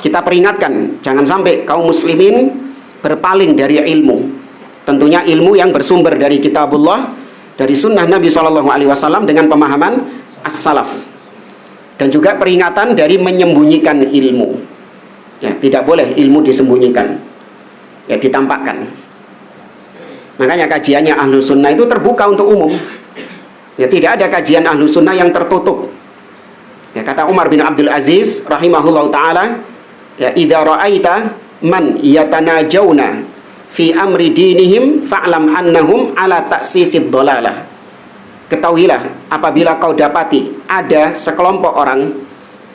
kita peringatkan, jangan sampai kaum muslimin berpaling dari ilmu. Tentunya ilmu yang bersumber dari kitabullah, dari sunnah Nabi SAW dengan pemahaman as-salaf. Dan juga peringatan dari menyembunyikan ilmu. Ya, tidak boleh ilmu disembunyikan. Ya, ditampakkan. Makanya kajiannya ahlu sunnah itu terbuka untuk umum. Ya, tidak ada kajian ahlu sunnah yang tertutup. Ya, kata Umar bin Abdul Aziz rahimahullah ta'ala, ya, idza ra'aita man yatanajawna fi amri dinihim fa'lam annahum ala ta'sisid dhalalah. Ketahuilah apabila kau dapati ada sekelompok orang,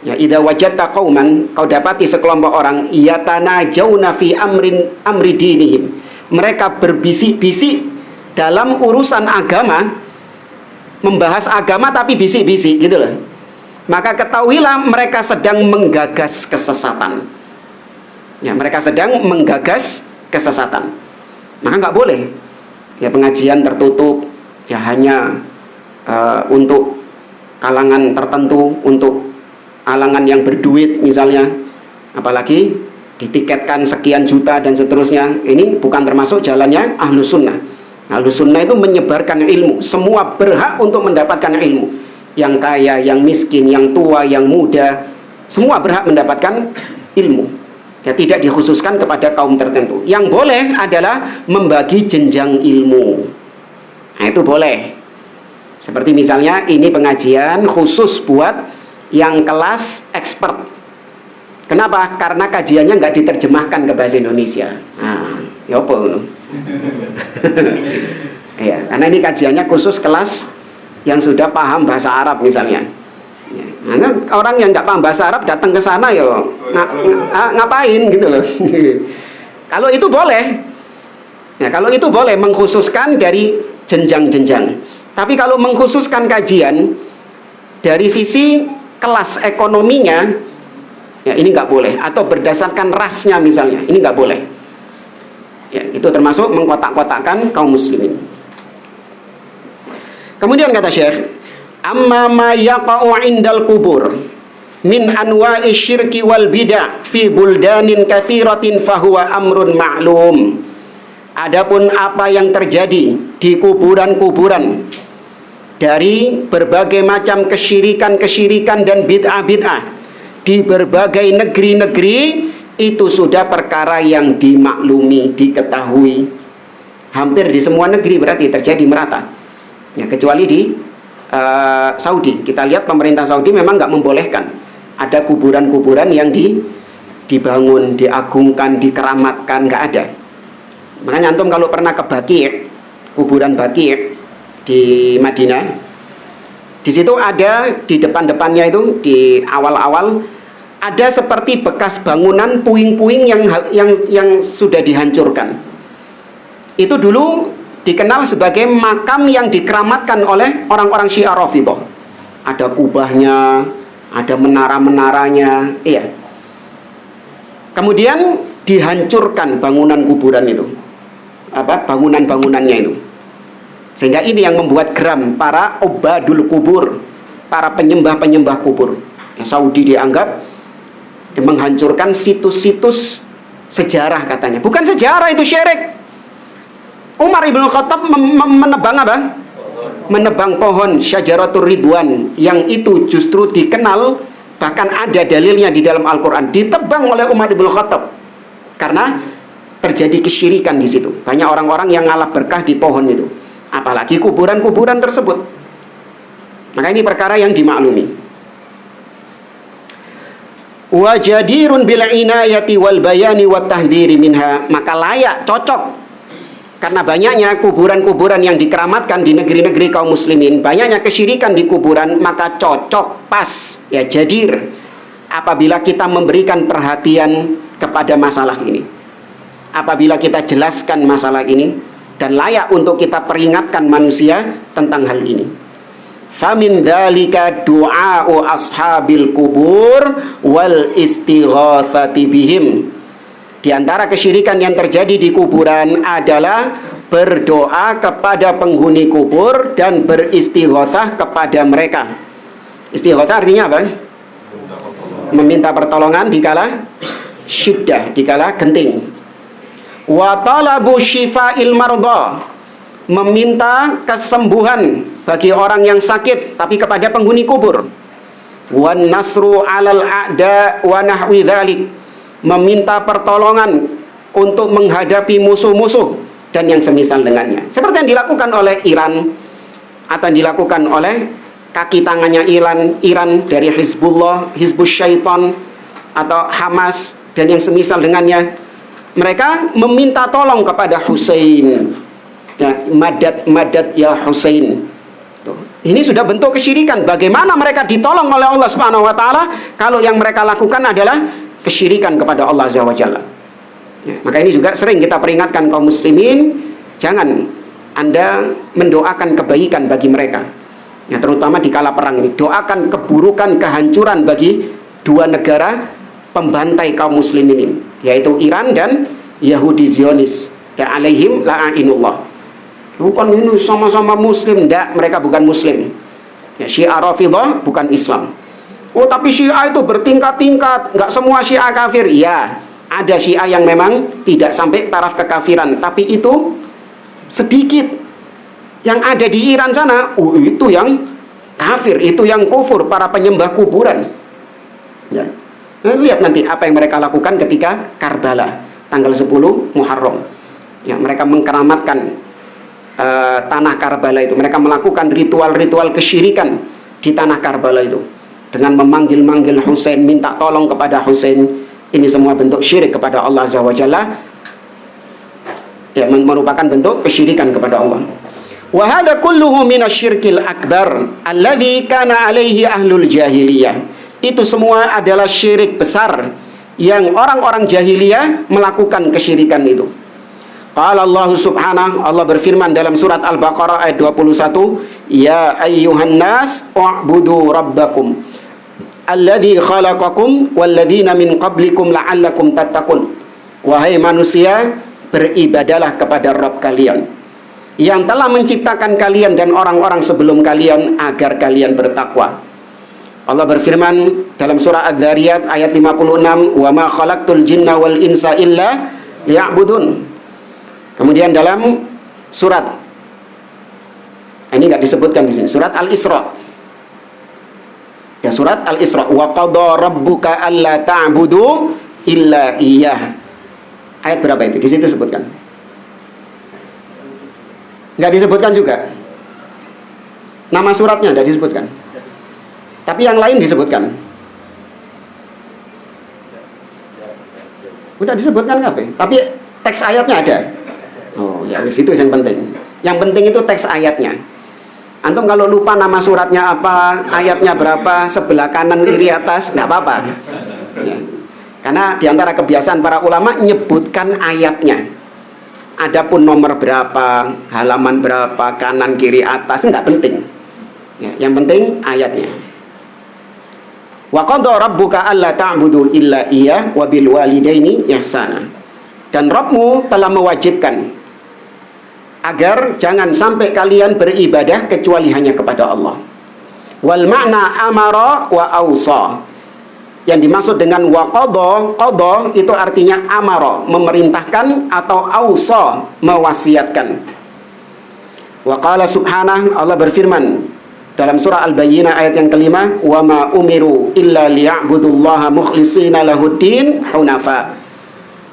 ya, idza wajadta qauman, kau dapati sekelompok orang yatanajawna fi amri dinihim, mereka berbisik-bisik dalam urusan agama, membahas agama tapi bisik-bisik gitu loh. Maka ketahuilah mereka sedang menggagas kesesatan. Ya, mereka sedang menggagas kesesatan. Maka nggak boleh ya pengajian tertutup, ya hanya untuk kalangan tertentu, untuk kalangan yang berduit misalnya, apalagi ditiketkan sekian juta dan seterusnya. Ini bukan termasuk jalannya ahlu sunnah. Ahlu sunnah itu menyebarkan ilmu. Semua berhak untuk mendapatkan ilmu. Yang kaya, yang miskin, yang tua, yang muda, semua berhak mendapatkan ilmu. Ya, tidak dikhususkan kepada kaum tertentu. Yang boleh adalah membagi jenjang ilmu. Nah, itu boleh. Seperti misalnya ini pengajian khusus buat yang kelas expert. Kenapa? Karena kajiannya nggak diterjemahkan ke bahasa Indonesia. Nah, ya apa? Ya, karena ini kajiannya khusus kelas yang sudah paham bahasa Arab misalnya. Ya, nah, orang yang nggak paham bahasa Arab datang ke sana ya ngapain gitu loh. Kalau itu boleh. Nah, kalau itu boleh mengkhususkan dari jenjang-jenjang. Tapi kalau mengkhususkan kajian dari sisi kelas ekonominya, ya ini nggak boleh. Atau berdasarkan rasnya misalnya, ini nggak boleh. Ya, itu termasuk mengkotak-kotakkan kaum muslimin. Kemudian kata Syekh, amma ma yaqa'u indal kubur min anwa'i syirki wal bid'ah fi buldanin katsiratin fahuwa amrun ma'lum. Adapun apa yang terjadi di kuburan-kuburan dari berbagai macam kesyirikan-kesyirikan dan bid'ah-bid'ah di berbagai negeri-negeri, itu sudah perkara yang dimaklumi, diketahui. Hampir di semua negeri berarti terjadi merata. Ya, kecuali di Saudi. Kita lihat pemerintah Saudi memang nggak membolehkan ada kuburan-kuburan yang dibangun, diagungkan, dikeramatkan, nggak ada. Makanya antum kalau pernah ke Baqi', kuburan Baqi' di Madinah, di situ ada di depan-depannya itu di awal-awal ada seperti bekas bangunan puing-puing yang sudah dihancurkan. Itu dulu dikenal sebagai makam yang dikeramatkan oleh orang-orang Syiah Rafidhah. Ada kubahnya, ada menara-menaranya, iya. Kemudian dihancurkan bangunan kuburan itu, bangunan-bangunannya itu. Sehingga ini yang membuat geram para ubadul kubur, para penyembah-penyembah kubur. Ya, Saudi dianggap menghancurkan situs-situs sejarah katanya. Bukan sejarah, itu syirik. Umar ibn Khattab menebang apa? Menebang pohon Syajaratul Ridwan, yang itu justru dikenal, bahkan ada dalilnya di dalam Al-Quran, ditebang oleh Umar ibn Khattab karena terjadi kesyirikan di situ. Banyak orang-orang yang ngalap berkah di pohon itu, apalagi kuburan-kuburan tersebut. Maka ini perkara yang dimaklumi. Wa jadirun bil inayati wal bayani wat tahdhiri minha, maka layak, cocok, karena banyaknya kuburan-kuburan yang dikeramatkan di negeri-negeri kaum muslimin, banyaknya kesyirikan di kuburan, maka cocok, pas, ya jadir apabila kita memberikan perhatian kepada masalah ini, apabila kita jelaskan masalah ini, dan layak untuk kita peringatkan manusia tentang hal ini. Famin dzalika du'a'u ashabil kubur wal istighatsati bihim. Di antara kesyirikan yang terjadi di kuburan adalah berdoa kepada penghuni kubur dan beristighatsah kepada mereka. Istighatsah artinya apa? Meminta pertolongan dikala syiddah, dikala genting. Wa talabu syifa'il mardha, meminta kesembuhan bagi orang yang sakit tapi kepada penghuni kubur. Wan nasru 'alal a'da wa nahwi dzalik, meminta pertolongan untuk menghadapi musuh-musuh dan yang semisal dengannya, seperti yang dilakukan oleh Iran atau yang dilakukan oleh kaki tangannya Iran dari Hizbullah, Hizbus Syaitan atau Hamas dan yang semisal dengannya. Mereka meminta tolong kepada Husain, ya, madad ya Husain. Tuh. Ini sudah bentuk kesyirikan. Bagaimana mereka ditolong oleh Allah Subhanahu wa taala kalau yang mereka lakukan adalah kesyirikan kepada Allah Azza wa Jalla. Ya, maka ini juga sering kita peringatkan kaum muslimin, jangan Anda mendoakan kebaikan bagi mereka. Ya, terutama di kala perang ini, doakan keburukan, kehancuran bagi dua negara pembantai kaum muslimin ini, yaitu Iran dan Yahudi Zionis. Ya, alaihim la'inullah. Bukan ini sama-sama muslim, enggak, mereka bukan muslim. Ya, Syiah Rafidhah bukan Islam. Oh, tapi Syiah itu bertingkat-tingkat, enggak semua Syiah kafir. Ya, ada Syiah yang memang tidak sampai taraf kekafiran, tapi itu sedikit. Yang ada di Iran sana, itu yang kafir, itu yang kufur, para penyembah kuburan. Ya. Nah, lihat nanti apa yang mereka lakukan ketika Karbala tanggal 10 Muharram. Ya, mereka mengkeramatkan tanah Karbala itu. Mereka melakukan ritual-ritual kesyirikan di tanah Karbala itu dengan memanggil-manggil Husain, minta tolong kepada Husain. Ini semua bentuk syirik kepada Allah Azza wa Jalla. Ya, merupakan bentuk kesyirikan kepada Allah. Wa hadza kulluhu minasyirkil akbar alladzi kana alaihi ahlul jahiliyah. Itu semua adalah syirik besar yang orang-orang jahiliyah melakukan kesyirikan itu. Qala Allah subhanahu, Allah berfirman dalam surat Al-Baqarah ayat 21, ya ayyuhan nas u'budu rabbakum alladzi khalaqakum walladzina min qablikum la'allakum tattaqun. Wahai manusia, beribadalah kepada Rabb kalian yang telah menciptakan kalian dan orang-orang sebelum kalian agar kalian bertakwa. Allah berfirman dalam surah Adz-Dzariyat ayat 56, wa ma khalaqtul jinna wal insa illa liya'budun. Kemudian dalam surat, ini nggak disebutkan di sini, surat Al-Isra. Ya, surat Al-Isra, wa qadha rabbuka alla ta'budu illa iyyah. Ayat berapa itu? Di situ disebutkan. Nggak disebutkan juga. Nama suratnya nggak disebutkan. Tapi yang lain disebutkan. Udah disebutkan nggak? Tapi teks ayatnya ada. Oh ya, itu yang penting. Yang penting itu teks ayatnya. Antum kalau lupa nama suratnya apa, ayatnya berapa, sebelah kanan kiri atas, nggak apa-apa. Ya. Karena diantara kebiasaan para ulama nyebutkan ayatnya. Adapun nomor berapa, halaman berapa, kanan kiri atas nggak penting. Ya, yang penting ayatnya. Wa qadha rabbuka alla ta'budu illa iyyah wa bil walidaini ihsana. Dan Rabbmu telah mewajibkan agar jangan sampai kalian beribadah kecuali hanya kepada Allah. Wal makna amara wa ausa. Yang dimaksud dengan wa qadha itu artinya amara, memerintahkan, atau ausa, mewasiatkan. Wa qala subhanahu, Allah berfirman dalam surah Al-Bayyinah ayat yang kelima, wa ma umiru illa liya'budullaha mukhlishina lahuddin hunafa.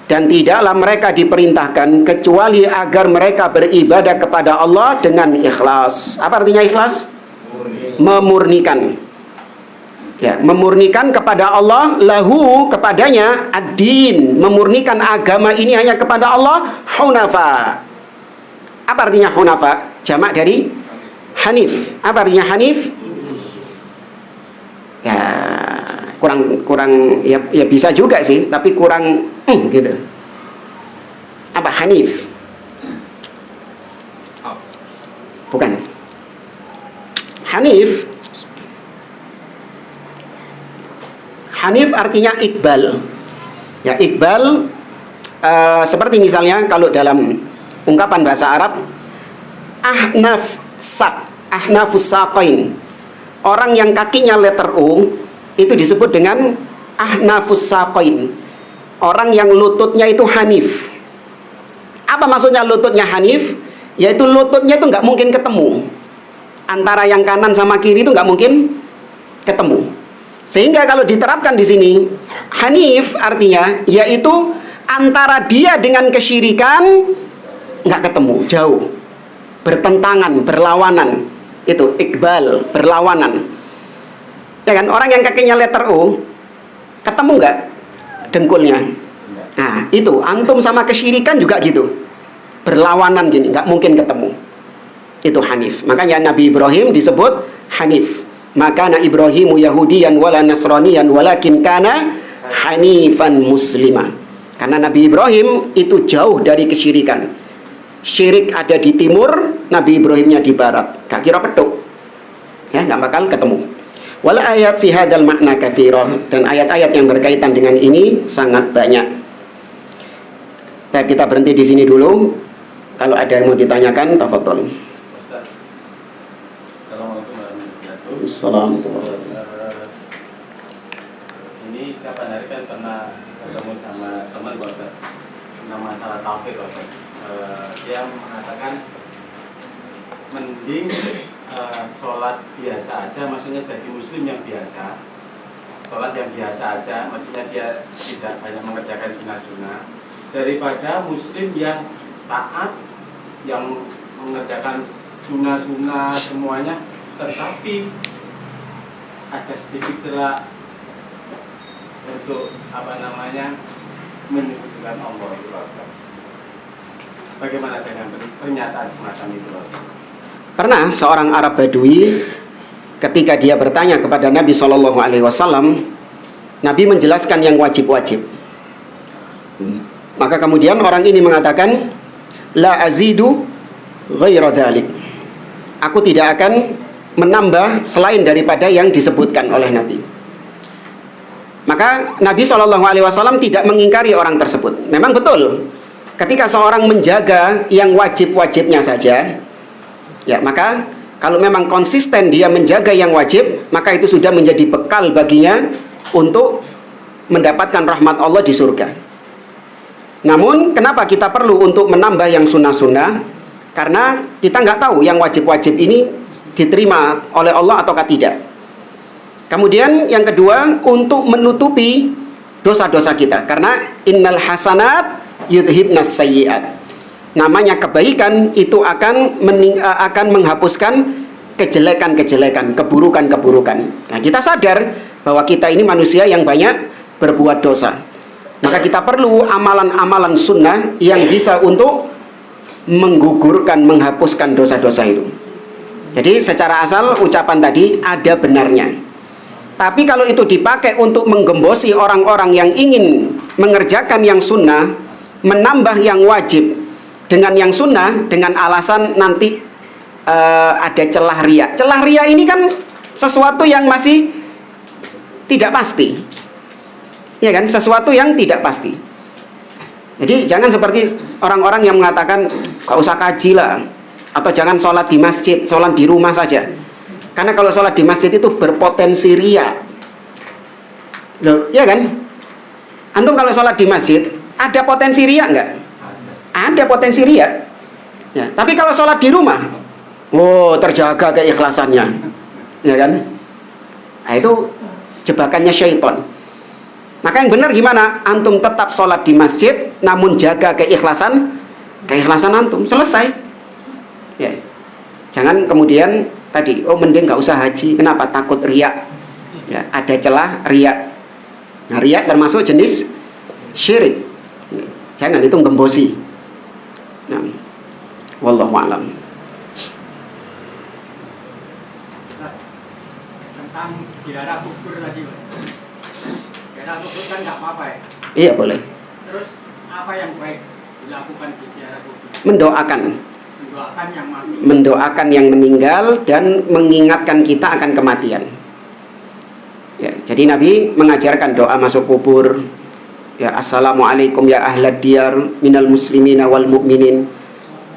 Dan tidaklah mereka diperintahkan kecuali agar mereka beribadah kepada Allah dengan ikhlas. Apa artinya ikhlas? Memurnikan. Ya, memurnikan kepada Allah, lahu, kepadanya, ad-din, memurnikan agama ini hanya kepada Allah, hunafa. Apa artinya hunafa? Jamak dari hanif. Apa artinya hanif? Ya, kurang ya bisa juga sih, tapi kurang gitu. Apa hanif? Bukan. Hanif artinya iqbal. Ya, iqbal seperti misalnya kalau dalam ungkapan bahasa Arab, ahnafus saqain. Orang yang kakinya letter U itu disebut dengan ahnafus saqain. Orang yang lututnya itu hanif. Apa maksudnya lututnya hanif? Yaitu lututnya itu nggak mungkin ketemu. Antara yang kanan sama kiri itu nggak mungkin ketemu. Sehingga kalau diterapkan di sini, hanif artinya yaitu antara dia dengan kesyirikan nggak ketemu, jauh, bertentangan, berlawanan. Itu iqbal, berlawanan. Ya kan, orang yang kakinya letter O ketemu nggak dengkulnya? Nah, itu antum sama kesyirikan juga gitu, berlawanan gini, nggak mungkin ketemu. Itu hanif. Makanya Nabi Ibrahim disebut hanif. Makana Ibrahimu Yahudiyan wala Nasraniyan walakin kana hanifan muslima. Karena Nabi Ibrahim itu jauh dari kesyirikan. Syirik ada di timur, Nabi Ibrahimnya di barat. Gak kira petuk, ya, nggak bakal ketemu. Wal ayat fi hadzal makna katsirah, dan ayat-ayat yang berkaitan dengan ini sangat banyak. Tapi kita berhenti di sini dulu. Kalau ada yang mau ditanyakan, tafadhol. Assalamualaikum. Ini kapan hari kan pernah ketemu sama teman Bapak tentang masalah tauhid Bapak. Dia mengatakan mending sholat biasa aja, maksudnya jadi muslim yang biasa, sholat yang biasa aja, maksudnya dia tidak banyak mengerjakan sunnah-sunnah, daripada muslim yang taat, yang mengerjakan sunnah-sunnah semuanya, tetapi ada sedikit celah untuk menyebutkan Allah itu Bapak. Bagaimana dengan pernyataan semacam itu? Pernah seorang Arab Badui ketika dia bertanya kepada Nabi SAW, Nabi menjelaskan yang wajib-wajib. Maka kemudian orang ini mengatakan, la azidu ghaira dzalik. Aku tidak akan menambah selain daripada yang disebutkan oleh Nabi. Maka Nabi SAW tidak mengingkari orang tersebut. Memang betul, ketika seorang menjaga yang wajib-wajibnya saja, ya maka kalau memang konsisten dia menjaga yang wajib, maka itu sudah menjadi bekal baginya untuk mendapatkan rahmat Allah di surga. Namun kenapa kita perlu untuk menambah yang sunnah-sunnah? Karena kita nggak tahu yang wajib-wajib ini diterima oleh Allah ataukah tidak. Kemudian yang kedua, untuk menutupi dosa-dosa kita. Karena innal hasanat yudhibnas sayyiat. Namanya kebaikan itu akan menghapuskan kejelekan-kejelekan, keburukan-keburukan. Nah, kita sadar bahwa kita ini manusia yang banyak berbuat dosa. Maka kita perlu amalan-amalan sunnah yang bisa untuk menggugurkan, menghapuskan dosa-dosa itu. Jadi secara asal ucapan tadi ada benarnya. Tapi kalau itu dipakai untuk menggembosi orang-orang yang ingin mengerjakan yang sunnah, menambah yang wajib dengan yang sunnah, dengan alasan nanti ada celah riya. Celah riya ini kan sesuatu yang masih tidak pasti, ya kan? Sesuatu yang tidak pasti. Jadi jangan seperti orang-orang yang mengatakan gak usah kaji lah, atau jangan sholat di masjid, sholat di rumah saja. Karena kalau sholat di masjid itu berpotensi riya. Loh, ya kan? Antum kalau sholat di masjid ada potensi riya enggak? Ada potensi riya. Ya, tapi kalau sholat di rumah, oh terjaga keikhlasannya, ya kan? Nah, itu jebakannya syaitan. Maka yang benar gimana? Antum tetap sholat di masjid, namun jaga keikhlasan antum, selesai. Ya. Jangan kemudian tadi, oh mending nggak usah haji. Kenapa? Takut riya. Ya, ada celah riya. Nah, riya termasuk jenis syirik. Ya, jangan itu gembosi. Nah, wallahu a'lam. Tentang ziarah kubur tadi, Pak. Ziarah kubur kan nggak apa-apa ya? Iya boleh. Terus apa yang baik dilakukan di ziarah kubur? Mendoakan Yang mati. Mendoakan yang meninggal dan mengingatkan kita akan kematian. Ya, jadi Nabi mengajarkan doa masuk kubur. Ya, assalamualaikum ya ahlad diyar minal muslimina wal mu'minin.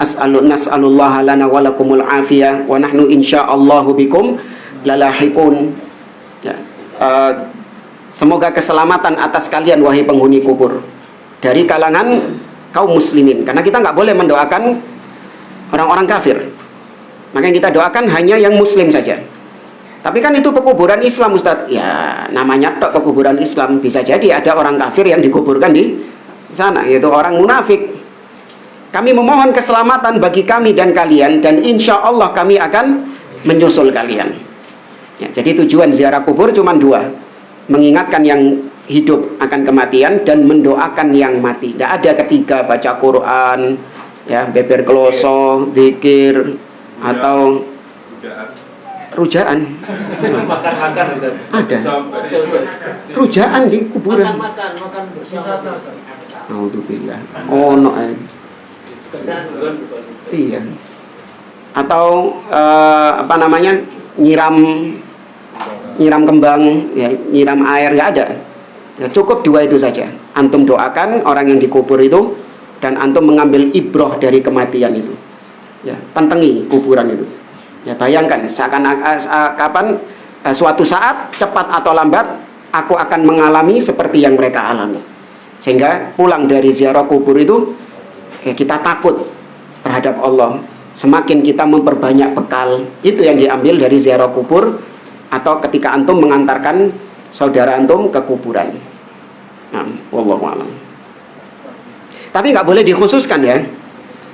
Nas'alullaha lana walakumul afiyah wa nahnu insyaallahu bikum lalahiqun. Ya, semoga keselamatan atas kalian wahai penghuni kubur dari kalangan kaum muslimin. Karena kita nggak boleh mendoakan orang-orang kafir. Maka yang kita doakan hanya yang muslim saja. Tapi kan itu pekuburan Islam, Ustadz. Ya, namanya tok pekuburan Islam. Bisa jadi ada orang kafir yang dikuburkan di sana, yaitu orang munafik. Kami memohon keselamatan bagi kami dan kalian, dan insya Allah kami akan menyusul kalian. Ya, jadi tujuan ziarah kubur cuma dua: mengingatkan yang hidup akan kematian dan mendoakan yang mati. Tidak ada ketiga, baca Quran, ya, beber kloso, zikir, atau rujaan. Makan-makan Ada rujaan di kuburan. Makan bersama. Alhamdulillah. Oh no. Iya. Atau apa namanya, nyiram kembang, ya, nyiram air, ya ada. Ya, cukup dua itu saja. Antum doakan orang yang dikubur itu, dan antum mengambil ibroh dari kematian itu. Ya, pantengi kuburan itu. Ya, bayangkan kapan suatu saat cepat atau lambat aku akan mengalami seperti yang mereka alami. Sehingga pulang dari ziarah kubur itu, ya, kita takut terhadap Allah. Semakin kita memperbanyak bekal, itu yang diambil dari ziarah kubur atau ketika antum mengantarkan saudara antum ke kuburan. Nah, wallahu a'lam. Tapi nggak boleh dikhususkan, ya.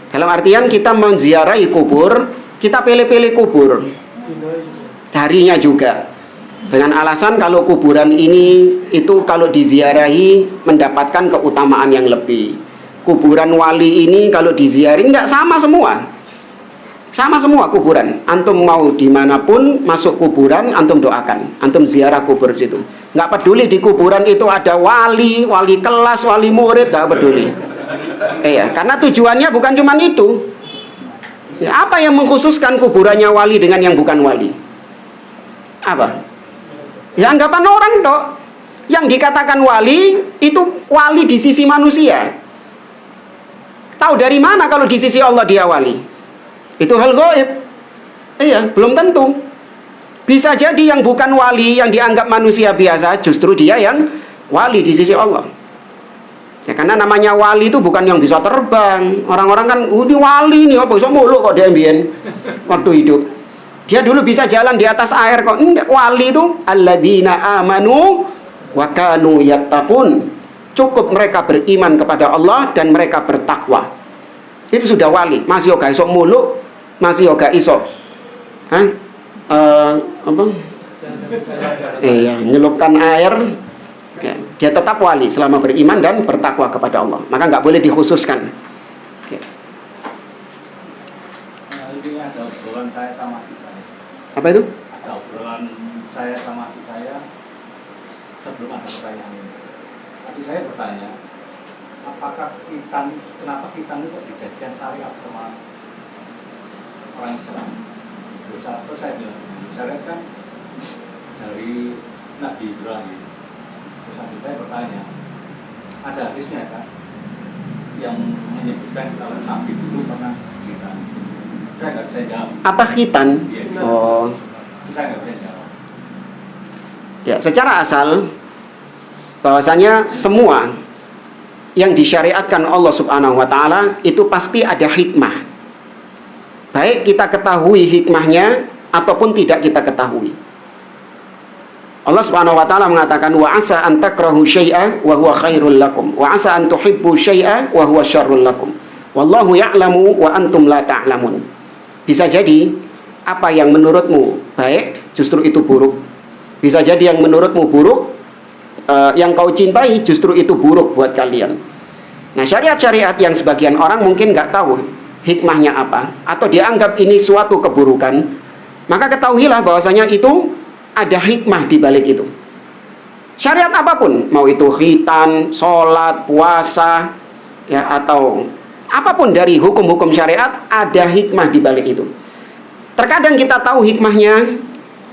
Dalam artian kita menziarahi kubur, kita pilih-pilih kubur harinya juga, dengan alasan kalau kuburan ini itu kalau diziarahi mendapatkan keutamaan yang lebih. Kuburan wali ini kalau diziarahi nggak, sama semua. Sama semua kuburan. Antum mau dimanapun masuk kuburan, antum doakan, antum ziarah kubur situ. Nggak peduli di kuburan itu ada wali kelas, wali murid, nggak peduli. Iya, karena tujuannya bukan cuma itu. Ya, apa yang mengkhususkan kuburannya wali dengan yang bukan wali? Apa? Ya anggapan orang dok. Yang dikatakan wali itu wali di sisi manusia. Tahu dari mana kalau di sisi Allah dia wali? Itu hal gaib. Iya, belum tentu. Bisa jadi yang bukan wali, yang dianggap manusia biasa, justru dia yang wali di sisi Allah. Ya karena namanya wali itu bukan yang bisa terbang. Orang-orang kan, ini wali nih, apa bisa muluk kok dia ambien waktu hidup. Dia dulu bisa jalan di atas air kok. Wali itu alladzina amanu wa kanu yattaqun. Cukup mereka beriman kepada Allah dan mereka bertakwa. Itu sudah wali. Masih yoga iso muluk, masih yoga iso apa? Nyelupkan air. Ya, dia tetap wali selama beriman dan bertakwa kepada Allah. Maka nggak boleh dikhususkan. Oke. Ini ada obrolan saya sama adik saya. Apa itu? Ada obrolan saya sama adik saya sebelum ada pertanyaan ini. Adik saya bertanya, apakah kenapa kita itu dijadikan syariat sama orang Islam? Terus saya bilang, syariat kan dari Nabi Ibrahim. Terus adik saya bertanya, ada hadisnya kan yang menyebutkan kalau Nabi dulu pernah khitan? Saya nggak bisa jawab. Apa khitan? Ya, Oh. saya nggak bisa jawab. Ya, secara asal bahwasanya semua yang disyariatkan Allah Subhanahu wa taala itu pasti ada hikmah. Baik kita ketahui hikmahnya ataupun tidak kita ketahui. Allah Subhanahu wa taala mengatakan wa asa an takrahu syai'a wa huwa khairul lakum wa asa an tuhibbu syai'a wa huwa syarrul lakum. Wallahu ya'lamu wa antum la ta'lamun. Bisa jadi apa yang menurutmu baik justru itu buruk. Bisa jadi yang menurutmu buruk yang kau cintai justru itu buruk buat kalian. Nah, syariat-syariat yang sebagian orang mungkin nggak tahu hikmahnya apa atau dianggap ini suatu keburukan, maka ketahuilah bahwasanya itu ada hikmah di balik itu. Syariat apapun, mau itu khitan, sholat, puasa, ya atau apapun dari hukum-hukum syariat, ada hikmah di balik itu. Terkadang kita tahu hikmahnya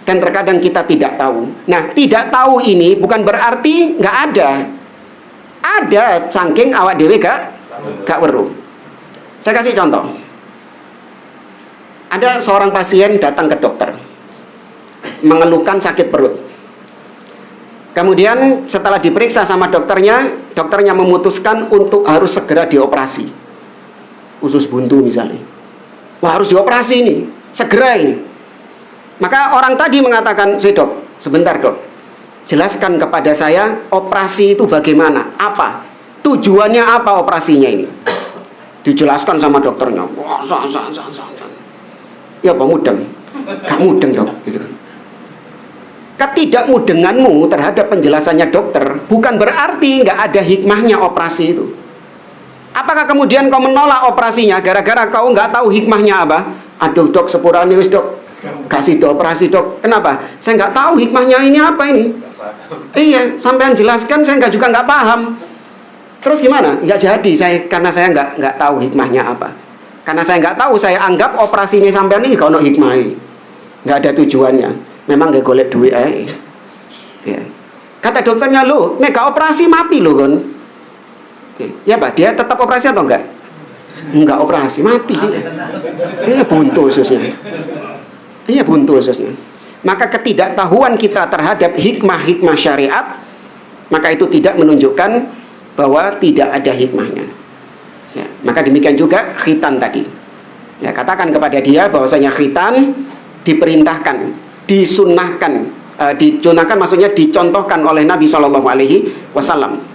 dan terkadang kita tidak tahu. Nah, tidak tahu ini bukan berarti nggak ada. Ada cangking awak dewe gak weruh. Saya kasih contoh. Ada seorang pasien datang ke dokter mengeluhkan sakit perut. Kemudian setelah diperiksa sama dokternya memutuskan untuk harus segera dioperasi. Usus buntu misalnya. Wah, harus dioperasi ini, segera ini. Maka orang tadi mengatakan, dok, sebentar dok, jelaskan kepada saya operasi itu bagaimana, apa, tujuannya apa operasinya ini. Dijelaskan sama dokternya. Wah, ya apa mudeng? Gak mudeng dok, gitu. Ketidakmudenganmu terhadap penjelasannya dokter bukan berarti nggak ada hikmahnya operasi itu. Apakah kemudian kau menolak operasinya gara-gara kau nggak tahu hikmahnya apa? Aduh dok, sepurane wis dok, kasih operasi dok. Kenapa? Saya nggak tahu hikmahnya ini apa ini. Iya, sampean jelaskan saya nggak paham. Terus gimana? Nggak jadi karena saya nggak tahu hikmahnya apa. Karena saya nggak tahu, saya anggap operasi ini sampean ini kalau hikmahi, nggak ada tujuannya. Memang nggak golek duit aja. Ya. Kata dokternya, lo, nek operasi mati lo kan. Ya pak, dia tetap operasi atau enggak? Enggak operasi, mati dia. Iya buntu ususnya. Iya buntu ususnya. Maka ketidaktahuan kita terhadap hikmah-hikmah syariat, maka itu tidak menunjukkan bahwa tidak ada hikmahnya. Ya, maka demikian juga khitan tadi. Ya, katakan kepada dia bahwasanya khitan diperintahkan, disunnahkan, maksudnya dicontohkan oleh Nabi SAW.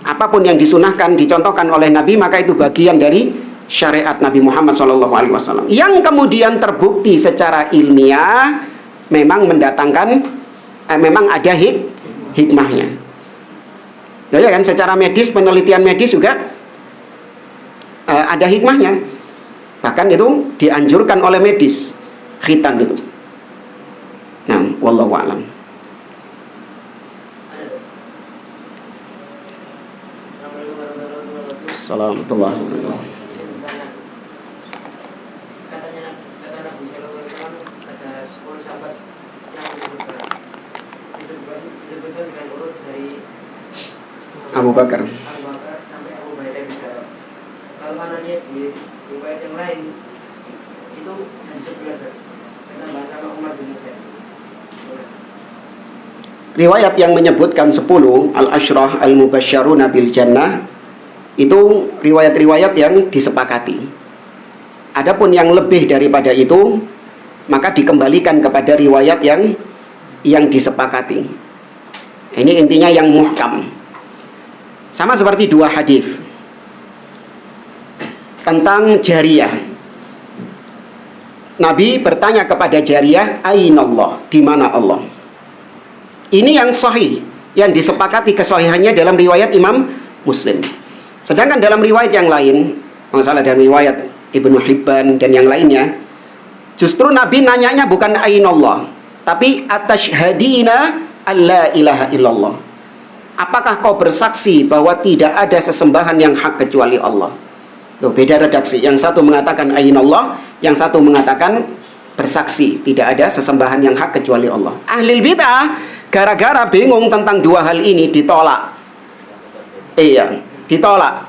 Apapun yang disunahkan, dicontohkan oleh Nabi, maka itu bagian dari syariat Nabi Muhammad SAW. Yang kemudian terbukti secara ilmiah memang mendatangkan, memang ada hikmahnya. Ya kan, secara medis, penelitian medis juga ada hikmahnya. Bahkan itu dianjurkan oleh medis, khitan itu. Nah, wallahu a'lam. Waalaikumsalam warahmatullahi wabarakatuh. Katanya kata Nabi Sallallahu Alaihi Wasallam ada 10 sahabat yang disebutkan dengan urut dari Abu Bakar. Abu Bakar sampai Abu Hurairah bisa. Kalau mana lihat di riwayat yang lain itu jadi 11 ditambah sama Umar bin Khattab. Riwayat yang menyebutkan 10 al-asyrah al-mubasysyaruna bil jannah itu riwayat-riwayat yang disepakati. Adapun yang lebih daripada itu maka dikembalikan kepada riwayat yang disepakati. Ini intinya yang muhkam. Sama seperti dua hadis tentang jariyah. Nabi bertanya kepada jariyah, "Ainallah?" Di mana Allah? Ini yang sahih, yang disepakati kesahihannya dalam riwayat Imam Muslim. Sedangkan dalam riwayat yang lain, masalah dalam riwayat Ibnu Hibban dan yang lainnya, justru Nabi nanyanya bukan ainallah, tapi atashhadina alla ilaha illallah. Apakah kau bersaksi bahwa tidak ada sesembahan yang hak kecuali Allah? Tuh, beda redaksi. Yang satu mengatakan ainallah, yang satu mengatakan bersaksi tidak ada sesembahan yang hak kecuali Allah. Ahlul bid'ah gara-gara bingung tentang dua hal ini ditolak. Iya, ditolak.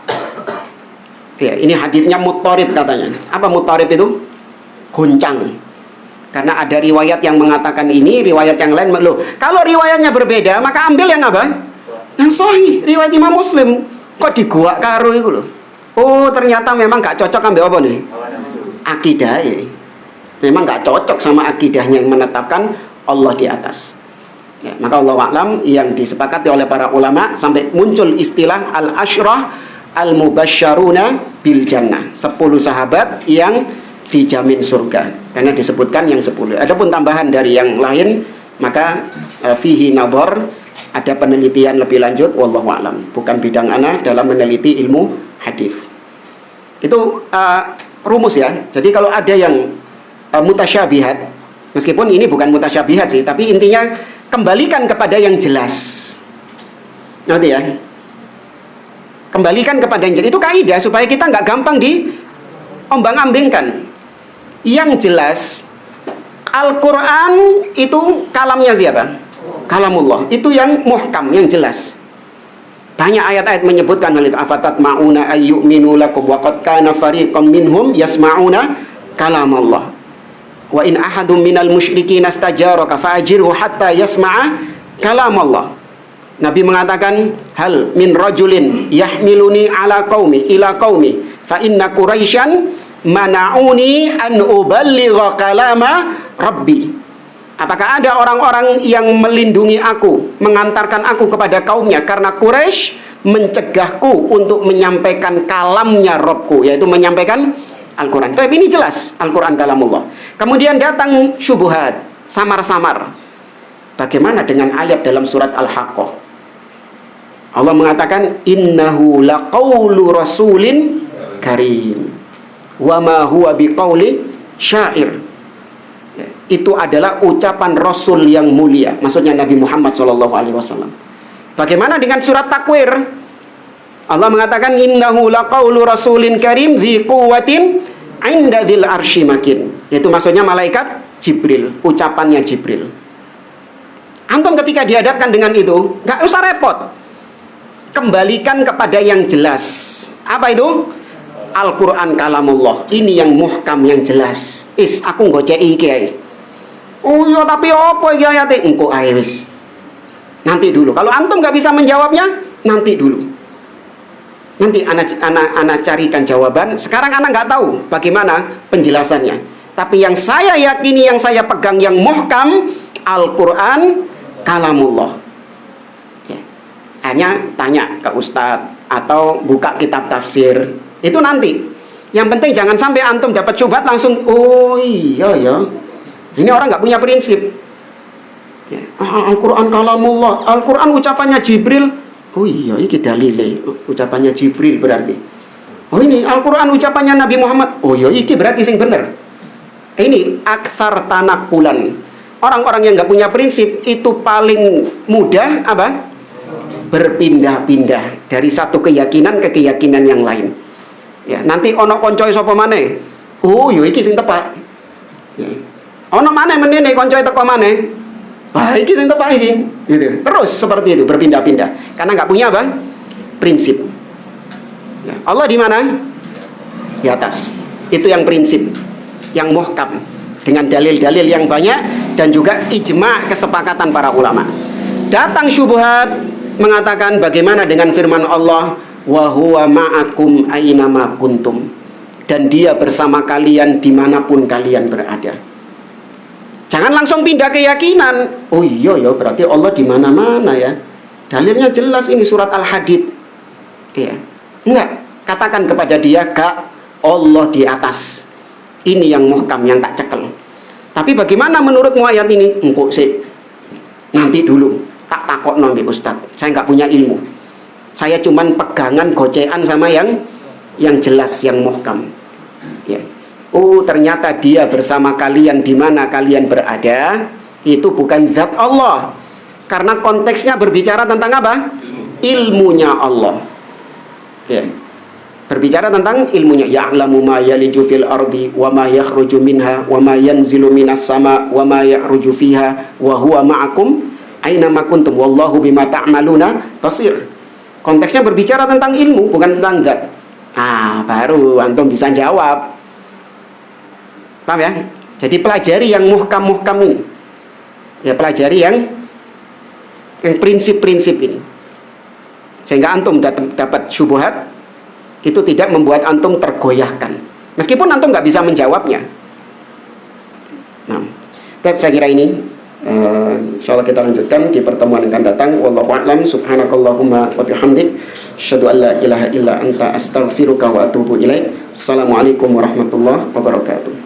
Ya, ini hadisnya muttarib katanya. Apa muttarib itu? Goncang. Karena ada riwayat yang mengatakan ini, riwayat yang lain. Loh, kalau riwayatnya berbeda, maka ambil yang apa? Yang sahih, riwayat Imam Muslim. Kok digua karo itu loh. Oh, ternyata memang gak cocok ambil apa nih? Akidah ya. Memang gak cocok sama akidahnya yang menetapkan Allah di atas. Ya, maka Allah a'lam yang disepakati oleh para ulama sampai muncul istilah al-asyrah al-mubasysyaruna bil jannah, 10 sahabat yang dijamin surga karena disebutkan yang 10. Adapun tambahan dari yang lain maka fihi nadhar, ada penelitian lebih lanjut, wallahu a'lam. Bukan bidang ana dalam meneliti ilmu hadis. Itu rumus ya. Jadi kalau ada yang mutasyabihat, meskipun ini bukan mutasyabihat sih, tapi intinya kembalikan kepada yang jelas. Ngerti ya? Kembalikan kepada yang jelas. Itu kaidah supaya kita nggak gampang diombang-ambingkan. Yang jelas, Al-Quran itu kalamnya siapa? Kalamullah. Itu yang muhkam, yang jelas. Banyak ayat-ayat menyebutkan hal itu. Afatat ma'una ayyu'minu lakum wa qad kana fariqam minhum yasma'una kalamallah. Wa in ahadum minal musyrikin astajaraka fa'ajirhu hatta yasma'a kalamallah. Nabi mengatakan, hal min rajulin yahmiluni ala qaumi ila qaumi fa inna quraisyan mana'uni an uballigha kalama rabbi. Apakah ada orang-orang yang melindungi aku, mengantarkan aku kepada kaumnya karena Quraisy mencegahku untuk menyampaikan kalamnya Rabbku, yaitu menyampaikan Al-Quran. Tapi ini jelas Al-Quran kalamullah. Kemudian datang syubhat, samar-samar. Bagaimana dengan ayat dalam surat Al-Haqqah? Allah mengatakan innahu laqaulu rasulin karim wa ma huwa biqauli syair. Itu adalah ucapan Rasul yang mulia, maksudnya Nabi Muhammad SAW. Bagaimana dengan surat Takwir? Allah mengatakan innahu laqaulu rasulin karim dzi quwwatin 'inda dzil arsy makin. Itu maksudnya malaikat Jibril, ucapannya Jibril. Antum ketika dihadapkan dengan itu, nggak usah repot. Kembalikan kepada yang jelas. Apa itu? Al-Quran kalamullah. Ini yang muhkam, yang jelas. Aku ngoceki iki ae. Oh iya, tapi apa iki ayate? Engko ae wis. Nanti dulu. Kalau antum nggak bisa menjawabnya, nanti dulu. Nanti anak carikan jawaban. Sekarang anak nggak tahu bagaimana penjelasannya. Tapi yang saya yakini, yang saya pegang, yang muhkam, Al-Quran kalamullah. Ya. Hanya tanya ke ustadz atau buka kitab tafsir. Itu nanti. Yang penting jangan sampai antum dapat syubhat langsung, oh iya ya. Ini orang nggak punya prinsip. Ya. Al-Quran kalamullah. Al-Quran ucapannya Jibril. Oh iya, ini dalile. Ucapannya Jibril berarti. Oh ini Al-Quran ucapannya Nabi Muhammad. Oh iya, ini berarti sing bener. Ini aktsar tanakulan. Orang-orang yang nggak punya prinsip itu paling mudah apa? berpindah-pindah dari satu keyakinan ke keyakinan yang lain. Ya, nanti ono koncoe sapa maneh. Oh, yo iki sing tepak. Ya. Ono maneh menene koncoe teko maneh. Wah, iki sing tepak iki. Gitu. Terus seperti itu berpindah-pindah. Karena nggak punya apa? Prinsip. Ya. Allah di mana? Di atas. Itu yang prinsip, yang muhkam, dengan dalil-dalil yang banyak dan juga ijma' kesepakatan para ulama. Datang syubhat mengatakan bagaimana dengan firman Allah, wa huwa ma'akum aynama kuntum, dan dia bersama kalian dimanapun kalian berada. Jangan langsung pindah keyakinan. Oh iya ya, berarti Allah di mana-mana ya. Dalilnya jelas ini surat Al-Hadid. Iya. Enggak, katakan kepada dia, "Kak, Allah di atas." Ini yang muhkam, yang tak cekel. Tapi bagaimana menurutmu ayat ini? Engkau sih, nanti dulu tak takut nabi Ustaz. Saya nggak punya ilmu. Saya cuman pegangan gocean sama yang jelas, yang muhkam. Ya. Oh, ternyata dia bersama kalian di mana kalian berada. Itu bukan zat Allah. Karena konteksnya berbicara tentang apa? Ilmunya Allah. Ya. Berbicara tentang ilmunya. Ya'lamu ma yaliju fil ardi wa ma yakhruju minha wa ma yanzilu minas sama wa ma ya'ruju fiha wa huwa ma'akum aina ma kuntum wallahu bima ta'maluna basir. Konteksnya berbicara tentang ilmu, bukan tentang zat. Ah, baru antum bisa jawab. Paham ya? Jadi pelajari yang muhkam-muhkam ini. Ya, pelajari yang prinsip-prinsip ini. Sehingga antum dapat syubhat, itu tidak membuat antum tergoyahkan. Meskipun antum nggak bisa menjawabnya. Nah, saya kira ini insyaallah kita lanjutkan di pertemuan yang akan datang. Wallahu a'lam. Subhanakallahumma wa bihamdik, asyhadu an la ilaha illa anta astaghfiruka wa atubu ilaik. Assalamualaikum warahmatullahi wabarakatuh.